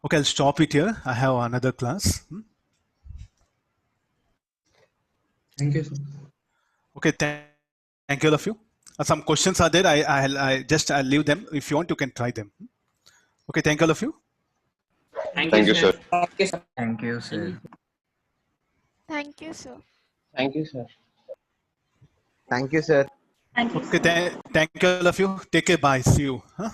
Okay, I'll stop it here. I have another class. Thank you, sir. Okay, thank you all of you. Some questions are there. I'll leave them. If you want, you can try them. Okay, thank you all of you. Thank you, sir. Thank you, sir. Thank you, sir. Thank you, sir. Thank you, sir. Okay, thank you all of you. Take care. Bye. See you. Huh?